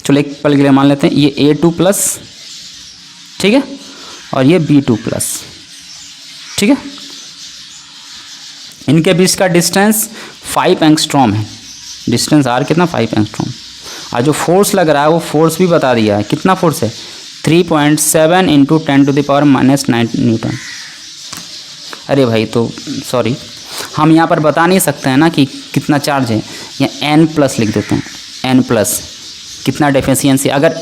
[SPEAKER 1] चलो एक पल के लिए मान लेते हैं ये A2+, ठीक है, और ये B2+। ठीक है, इनके बीच का डिस्टेंस 5 एंगस्ट्रॉम है। डिस्टेंस R कितना? 5 एंगस्ट्रॉम। और जो फोर्स लग रहा है वो फोर्स भी बता दिया है, कितना फोर्स है? 3.7 × 10⁻⁹ न्यूटन। अरे भाई, तो सॉरी, हम यहाँ पर बता नहीं सकते हैं ना कि कितना चार्ज है, या N+ लिख देते हैं। N+, कितना डेफिशिएंसी, अगर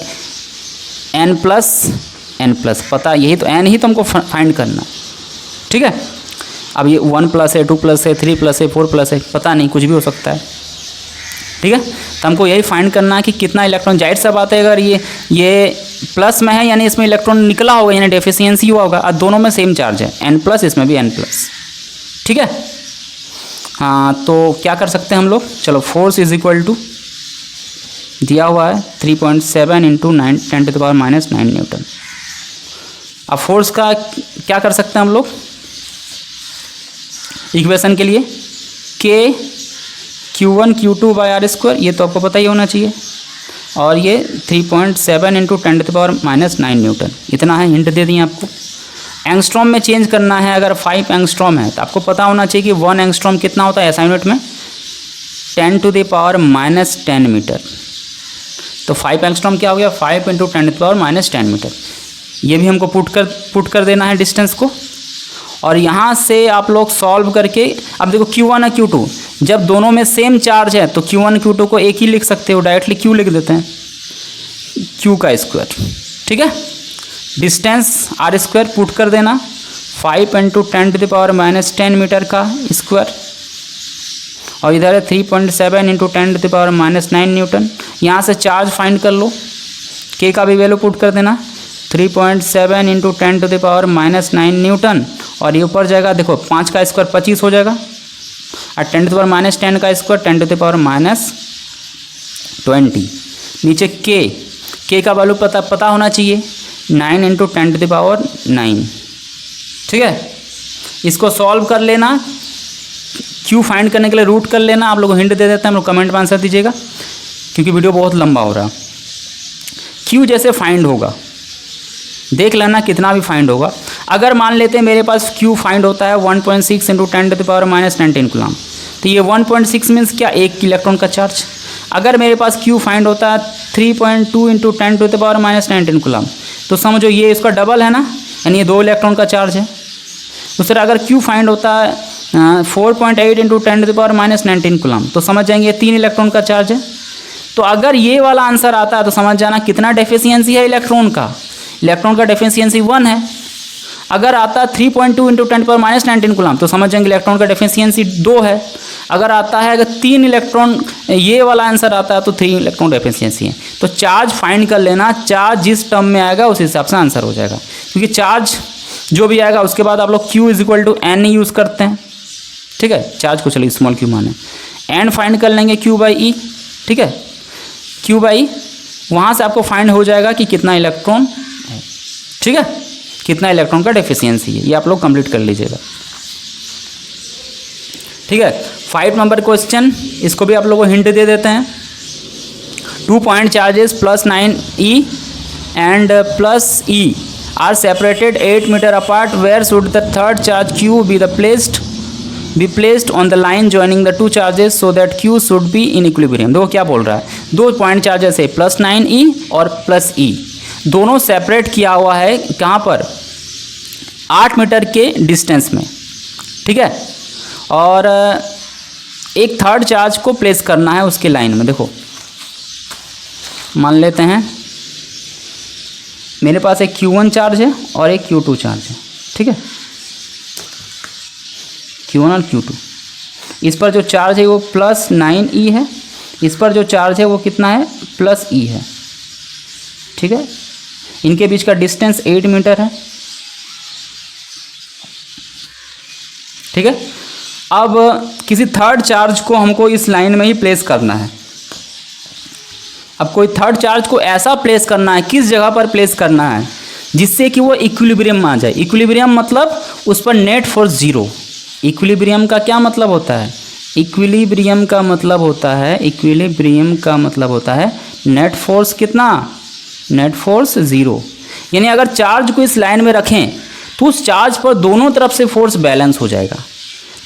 [SPEAKER 1] N+, पता यही तो, N ही तो हमको फाइंड करना। ठीक है, अब ये 1+ है, 2+ है, 3+ है, 4+ है, पता नहीं, कुछ भी हो सकता है। ठीक है, तो हमको यही फाइंड करना है कि कितना इलेक्ट्रॉन। जाहिर सा बात है, अगर ये प्लस में है यानी इसमें इलेक्ट्रॉन निकला होगा, यानी डेफिशिएंसी हुआ होगा, और दोनों में सेम चार्ज है, N+, इसमें भी N+। ठीक है, हाँ, तो क्या कर सकते हैं हम लोग, चलो फोर्स इज इक्वल टू दिया हुआ है 3.7 × 10⁻⁹ न्यूटन। अब फोर्स का क्या कर सकते हैं हम लोग इक्वेशन के लिए, K Q1 Q2 bye are square, ये तो आपको पता ही होना चाहिए, और ये 3.7 × 10⁻⁹ न्यूटन, इतना है, हिंट दे दिए आपको। एंगस्ट्रॉम में चेंज करना है, अगर 5 एंगस्ट्रॉम है तो आपको पता होना चाहिए कि 1 एंगस्ट्रॉम कितना होता है असाइनमेंट में, 10⁻⁻10 मीटर। तो 5 एंगस्ट्रॉम क्या हो गया, 5 × 10⁻⁻10 मीटर। ये भी हमको पुट कर देना है डिस्टेंस को, और यहाँ से आप लोग सॉल्व करके, अब देखो Q1 और Q2 जब दोनों में सेम चार्ज है तो Q1 Q2 को एक ही लिख सकते हो, डायरेक्टली Q लिख देते हैं, Q का स्क्वायर। ठीक है, डिस्टेंस R² पुट कर देना, 5 × 10⁻⁻10 मीटर का स्क्वायर, और इधर है 3.7 × 10⁻⁹ न्यूटन। यहाँ से चार्ज फाइंड कर लो, K का भी वैल्यू पुट कर देना, 3.7 × 10⁻⁹ न्यूटन, और ये ऊपर जाएगा, देखो 5 का स्क्वायर 25 हो जाएगा, और 10⁻⁻10 का स्क्वायर 10⁻⁻20। नीचे K का वैल्यू पता होना चाहिए, 9 × 10⁹। ठीक है, इसको सॉल्व कर लेना, Q फाइंड करने के लिए रूट कर लेना। आप लोगों को हिंट दे देते हैं, हम लोग कमेंट में आंसर दीजिएगा, क्योंकि वीडियो बहुत लंबा हो रहा। Q जैसे फाइंड होगा, देख लेना कितना भी फाइंड होगा। अगर मान लेते हैं मेरे पास Q फाइंड होता है 1.6 × 10⁻⁻19 कूलम, तो ये 1.6 मीन्स क्या, 1 इलेक्ट्रॉन का चार्ज। अगर मेरे पास Q फाइंड होता है 3.2 × 10⁻⁻19 कूलम, तो समझो ये इसका डबल है ना, यानी ये 2 इलेक्ट्रॉन का चार्ज है। दूसरा अगर Q फाइंड होता है 4.8 × 10⁻⁻19 कूलम, तो समझ जाएंगे 3 इलेक्ट्रॉन का चार्ज है। तो अगर ये वाला आंसर आता है तो समझ जाना कितना डेफिशिएंसी है इलेक्ट्रॉन का। इलेक्ट्रॉन का डेफिशिएंसी 1 है। अगर आता है 3.2 इंटू 10⁻⁻19 कूलम तो समझ जाएंगे इलेक्ट्रॉन का डेफिशिएंसी 2 है। अगर आता है, अगर 3 इलेक्ट्रॉन, ये वाला आंसर आता है तो 3 इलेक्ट्रॉन डेफिशिएंसी है। तो चार्ज फाइंड कर लेना, चार्ज जिस टर्म में आएगा उस हिसाब से आंसर हो जाएगा, क्योंकि चार्ज जो भी आएगा उसके बाद आप लोग Q = N यूज़ करते हैं। ठीक है, चार्ज को चलिए स्मॉल q माने, N फाइंड कर लेंगे Q/E। ठीक है, Q/E वहाँ से आपको फाइंड हो जाएगा कि कितना इलेक्ट्रॉन है। ठीक है, कितना इलेक्ट्रॉन का डेफिशिएंसी है, ये आप लोग कंप्लीट कर लीजिएगा। ठीक है, 5 नंबर क्वेश्चन, इसको भी आप लोगों को हिंट दे देते हैं। 2 point charges +9e and +e are separated 8 metre apart, where should the third charge Q be placed on the line joining the two charges so that Q should be in equilibrium। देखो क्या बोल रहा है, 2 पॉइंट चार्जेस है +9e और +e, दोनों सेपरेट किया हुआ है कहाँ पर, 8 मीटर के डिस्टेंस में। ठीक है, और एक थर्ड चार्ज को प्लेस करना है उसके लाइन में। देखो मान लेते हैं मेरे पास एक Q1 चार्ज है और एक Q2 चार्ज है। ठीक है, Q1 और Q2, इस पर जो चार्ज है वो +9e है, इस पर जो चार्ज है वो कितना है, +e है। ठीक है, इनके बीच का डिस्टेंस 8 मीटर है। ठीक है, अब किसी थर्ड चार्ज को हमको इस लाइन में ही प्लेस करना है। अब कोई थर्ड चार्ज को ऐसा प्लेस करना है, किस जगह पर प्लेस करना है जिससे कि वो इक्विलिब्रियम में आ जाए। इक्विलिब्रियम मतलब उस पर नेट फोर्स 0। इक्विलिब्रियम का क्या मतलब होता है, इक्विलिब्रियम का मतलब होता है, इक्विलिब्रियम का मतलब होता है नेट फोर्स कितना, नेट फोर्स 0। यानी अगर चार्ज को इस लाइन में रखें तो उस चार्ज पर दोनों तरफ से फोर्स बैलेंस हो जाएगा।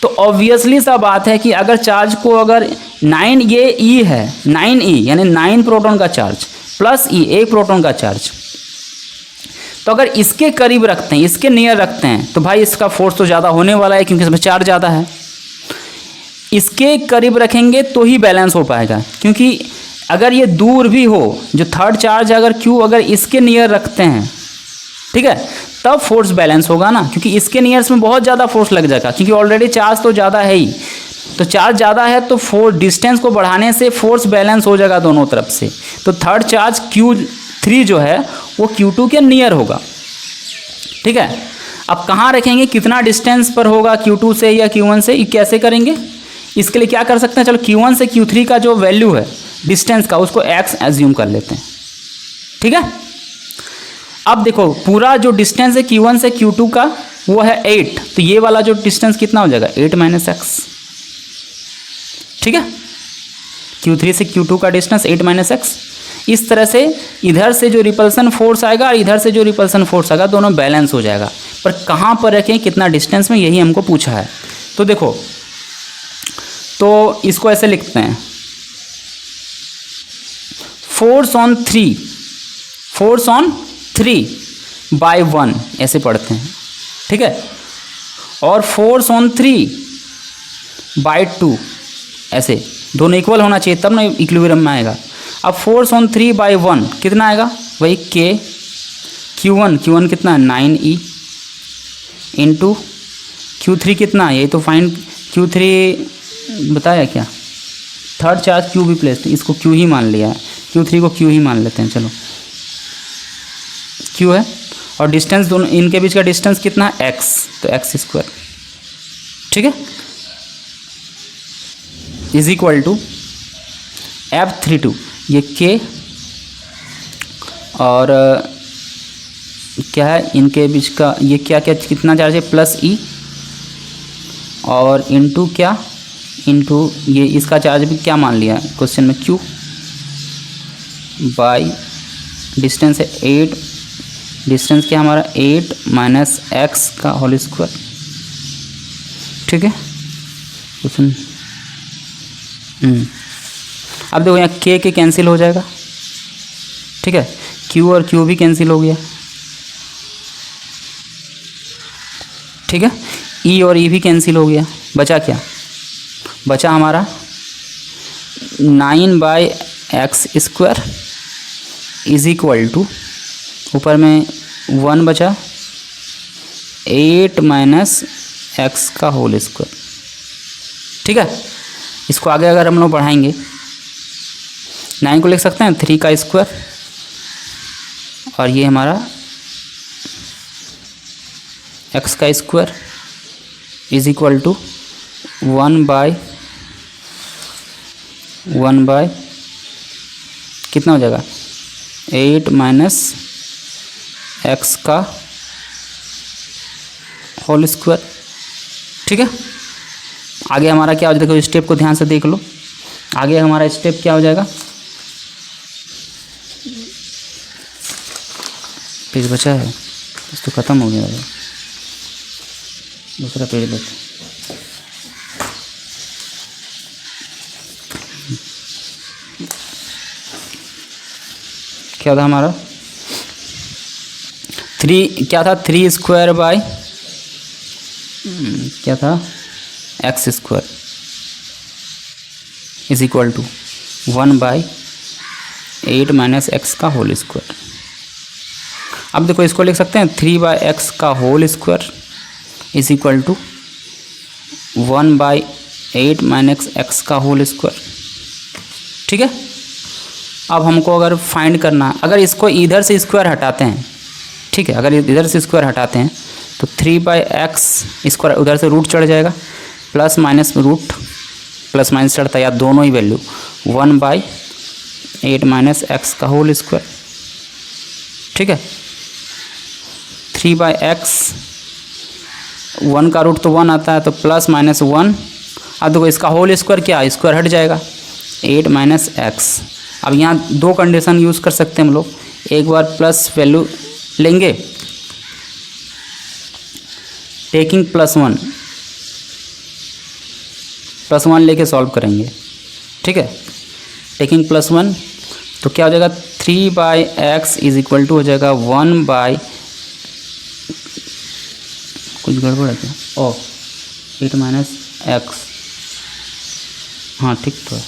[SPEAKER 1] तो ऑब्वियसली सा बात है कि अगर चार्ज को अगर 9 ये E है, 9e यानी 9 प्रोटॉन का चार्ज +e 1 प्रोटॉन का चार्ज, तो अगर इसके करीब रखते हैं, इसके नियर रखते हैं तो भाई इसका फोर्स तो ज़्यादा होने वाला है क्योंकि इसमें चार्ज ज़्यादा है। इसके करीब रखेंगे तो ही बैलेंस हो पाएगा, क्योंकि अगर ये दूर भी हो, जो थर्ड चार्ज अगर Q अगर इसके नियर रखते हैं, ठीक है, तब फोर्स बैलेंस होगा ना, क्योंकि इसके नियर में बहुत ज़्यादा फोर्स लग जाएगा, क्योंकि ऑलरेडी चार्ज तो ज़्यादा है ही। तो चार्ज ज़्यादा है तो फोर्स डिस्टेंस को बढ़ाने से फोर्स बैलेंस हो जाएगा दोनों तरफ से। तो थर्ड चार्ज Q3 जो है वो Q2 के नियर होगा। ठीक है, अब कहाँ रखेंगे, कितना डिस्टेंस पर होगा Q2 से या Q1 से, ये कैसे करेंगे, इसके लिए क्या कर सकते हैं, चलो Q1 से Q3 का जो वैल्यू है डिस्टेंस का उसको x एज्यूम कर लेते हैं। ठीक है, अब देखो पूरा जो डिस्टेंस है Q1 से Q2 का वो है 8, तो ये वाला जो डिस्टेंस कितना हो जाएगा 8 - x। ठीक है, Q3 से Q2 का डिस्टेंस 8 - x। इस तरह से इधर से जो रिपल्सन फोर्स आएगा और इधर से जो रिपल्सन फोर्स आएगा दोनों बैलेंस हो जाएगा। पर कहाँ पर रखें, कितना डिस्टेंस में, यही हमको पूछा है। तो देखो, तो इसको ऐसे लिखते हैं, फोर्स ऑन 3/1 ऐसे पढ़ते हैं। ठीक है, और फोर्स ऑन 3/2 ऐसे, दोनों इक्वल होना चाहिए तब ना इक्विलिब्रियम में आएगा। अब फोर्स ऑन 3/1 कितना आएगा, वही K Q1 कितना है 9e इंटू Q3 कितना है, यही तो फाइंड Q3 बताया क्या, थर्ड चार्ज Q भी प्लेस, इसको Q ही मान लिया है, Q3 को Q ही मान लेते हैं। चलो Q है, और डिस्टेंस दोनों इनके बीच का डिस्टेंस कितना है x, तो x²। ठीक है, = F32, ये K और क्या है इनके बीच का, ये क्या कितना चार्ज है +e और इंटू क्या, इंटू ये इसका चार्ज भी क्या मान लिया क्वेश्चन में Q बाई डिस्टेंस है 8, डिस्टेंस क्या हमारा 8 - x का होल स्क्वायर। ठीक है, क्वेश्चन अब देखो यहाँ के कैंसिल हो जाएगा। ठीक है, Q और Q भी कैंसिल हो गया। ठीक है, E और E भी कैंसिल हो गया, बचा क्या, बचा हमारा 9/x² = ऊपर में 1 बचा 8 माइनस एक्स का होल स्क्वायर। ठीक है, इसको आगे अगर हम लोग बढ़ाएंगे 9 को लिख सकते हैं 3 का स्क्वायर, और ये हमारा x का square is equal to 1 by कितना हो जाएगा 8 माइनस एक्स का होल स्क्वायर। ठीक है, आगे हमारा क्या हो जाएगा, देखो स्टेप को ध्यान से देख लो। आगे हमारा स्टेप क्या हो जाएगा, पेज बचा है तो ख़त्म हो गया है, दूसरा पेज लेते। क्या था हमारा 3, क्या था 3 स्क्वायर बाय क्या था X square is equal to 1 by 8 minus X का होल स्क्वायर। अब देखो इसको लिख सकते हैं 3 बाय एक्स का whole square is equal to 1 by 8 minus X का होल स्क्वायर। ठीक है, अब हमको अगर फाइंड करना, अगर इसको इधर से स्क्वायर हटाते हैं, ठीक है, अगर इधर से स्क्वायर हटाते हैं तो 3 बाई एक्स स्क्वायर उधर से रूट चढ़ जाएगा, plus minus root plus minus चढ़ता है, या दोनों ही वैल्यू 1 बाई 8 माइनस एक्स का होल स्क्वायर। ठीक है, 3 बाई एक्स 1 का रूट तो 1 आता है, तो प्लस माइनस 1। अब देखो इसका होल स्क्वायर क्या है, स्क्वायर हट जाएगा 8 माइनस एक्स। अब यहाँ 2 कंडीशन यूज़ कर सकते हैं हम लोग। एक बार प्लस वैल्यू लेंगे, टेकिंग प्लस वन लेके सॉल्व करेंगे। ठीक है, टेकिंग +1 तो क्या हो जाएगा 3 by X is equal to हो जाएगा 1 बाई कुछ गड़बड़ है क्या, 8 माइनस एक्स, हाँ ठीक तो है,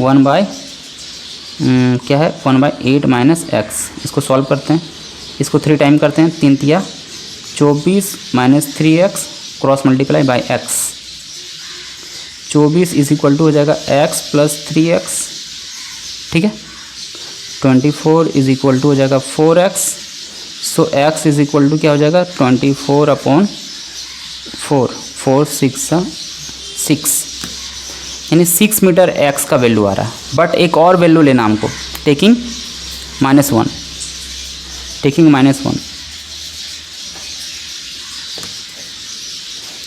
[SPEAKER 1] 1 बाई क्या है 1 बाई 8 माइनस एक्स। इसको सॉल्व करते हैं, इसको 3 टाइम करते हैं, 3 तिया 24 minus 3x cross multiply by X. 24 is equal to हो जाएगा x प्लस 3x। ठीक है, 24 इज इक्वल टू हो जाएगा 4x। So x is equal to क्या हो जाएगा 24 अपॉन 4, 4 6 6, यानी 6 मीटर x का वैल्यू आ रहा है। बट एक और वैल्यू लेना हमको, टेकिंग -1, टेकिंग -1।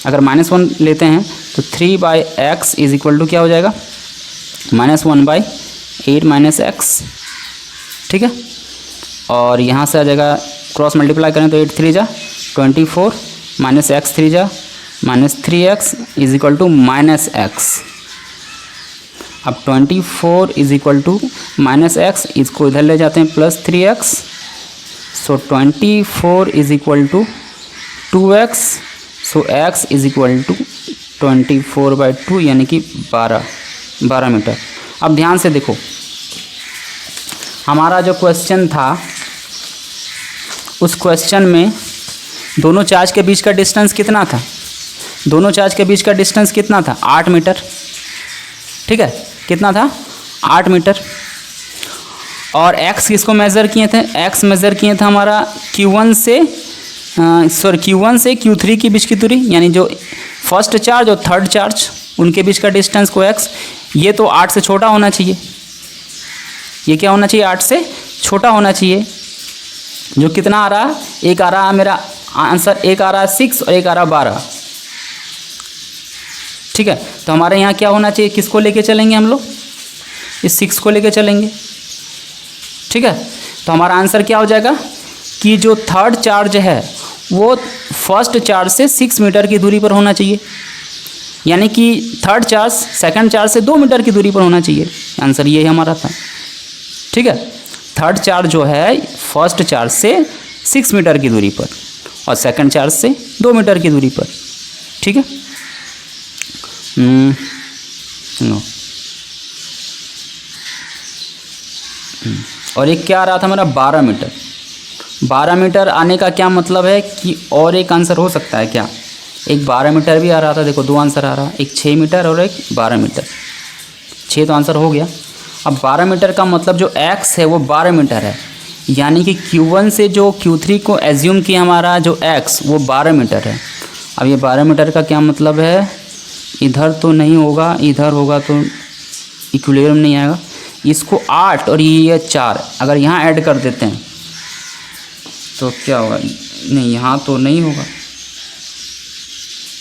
[SPEAKER 1] अगर -1 लेते हैं तो 3 by X is equal to क्या हो जाएगा -1 बाई 8 माइनस एक्स। ठीक है, और यहाँ से आ जाएगा क्रॉस मल्टीप्लाई करें तो 8 3 जा 24 माइनस एक्स 3 जा -3x is equal to -x। अब 24 इज इक्वल टू -x, इसको इधर ले जाते हैं +3x। So 24 is equal to 2x। So x is equal to 24/2 यानी कि 12 मीटर। अब ध्यान से देखो, हमारा जो क्वेश्चन था उस क्वेश्चन में दोनों चार्ज के बीच का डिस्टेंस कितना था, दोनों चार्ज के बीच का डिस्टेंस कितना था 8 मीटर। ठीक है, कितना था 8 मीटर। और x किसको मेज़र किए थे, x मेज़र किए थे हमारा Q1 से Q1 से Q3 के बीच की दूरी, यानी जो फर्स्ट चार्ज और थर्ड चार्ज उनके बीच का डिस्टेंस को x। ये तो 8 से छोटा होना चाहिए, ये क्या होना चाहिए 8 से छोटा होना चाहिए। जो कितना आ रहा है, एक आ रहा है मेरा आंसर, एक आ रहा है 6 और एक आ रहा है 12। ठीक है, तो हमारे यहाँ क्या होना चाहिए, किसको लेके चलेंगे हम लोग, इस 6 को लेके चलेंगे। ठीक है, तो हमारा आंसर क्या हो जाएगा कि जो थर्ड चार्ज है वो फर्स्ट चार्ज से 6 मीटर की दूरी पर होना चाहिए, यानी कि थर्ड चार्ज सेकंड चार्ज से 2 मीटर की दूरी पर होना चाहिए। आंसर ये हमारा था। ठीक है, थर्ड चार्ज जो है फर्स्ट चार्ज से 6 मीटर की दूरी पर और सेकंड चार्ज से 2 मीटर की दूरी पर। ठीक है, और एक क्या आ रहा था मेरा 12 मीटर। 12 मीटर आने का क्या मतलब है कि और एक आंसर हो सकता है क्या? एक 12 मीटर भी आ रहा था, देखो 2 आंसर आ रहा है, एक 6 मीटर और एक 12 मीटर। 6 तो आंसर हो गया। अब 12 मीटर का मतलब जो x है वो 12 मीटर है, यानी कि Q1 से जो Q3 को एज्यूम किया हमारा जो x वो 12 मीटर है। अब ये 12 मीटर का क्या मतलब है, इधर तो नहीं होगा, इधर होगा तो इक्विलिब्रियम नहीं आएगा। इसको 8 और ये 4 अगर यहाँ ऐड कर देते हैं तो क्या होगा, नहीं यहाँ तो नहीं होगा,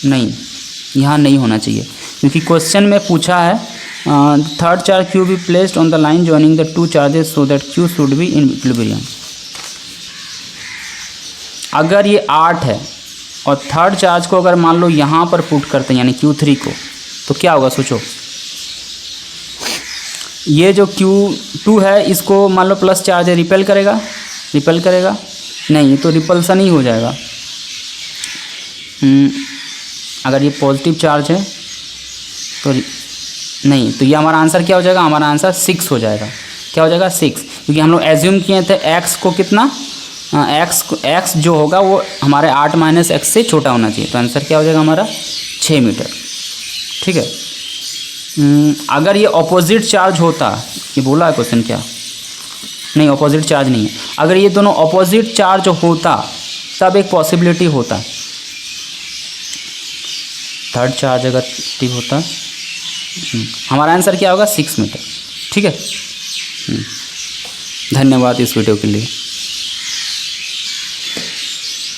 [SPEAKER 1] नहीं यहाँ नहीं होना चाहिए, क्योंकि क्वेश्चन में पूछा है third charge Q be placed on the line joining the two charges so that Q should be in equilibrium. अगर ये 8 है और थर्ड चार्ज को अगर मान लो यहाँ पर पुट करते हैं यानी Q3 को, तो क्या होगा सोचो। ये जो Q2 है इसको मान लो प्लस चार्ज है, रिपेल करेगा, रिपेल करेगा नहीं, तो रिपल्सन ही हो जाएगा। अगर ये पॉजिटिव चार्ज है तो नहीं, तो ये हमारा आंसर क्या हो जाएगा, हमारा आंसर 6 हो जाएगा। क्या हो जाएगा 6, क्योंकि हम लोग एज्यूम किए थे x को कितना, x जो होगा वो हमारे 8 - x से छोटा होना चाहिए, तो आंसर क्या हो जाएगा हमारा 6 मीटर। ठीक है। अगर ये ऑपोजिट चार्ज होता, ये बोला है क्वेश्चन क्या, नहीं ऑपोजिट चार्ज नहीं है, अगर ये दोनों ऑपोजिट चार्ज होता तब एक पॉसिबिलिटी होता, थर्ड चार्ज अगर एक्टिव होता, हमारा आंसर क्या होगा 6 मीटर। ठीक है। धन्यवाद इस वीडियो के लिए।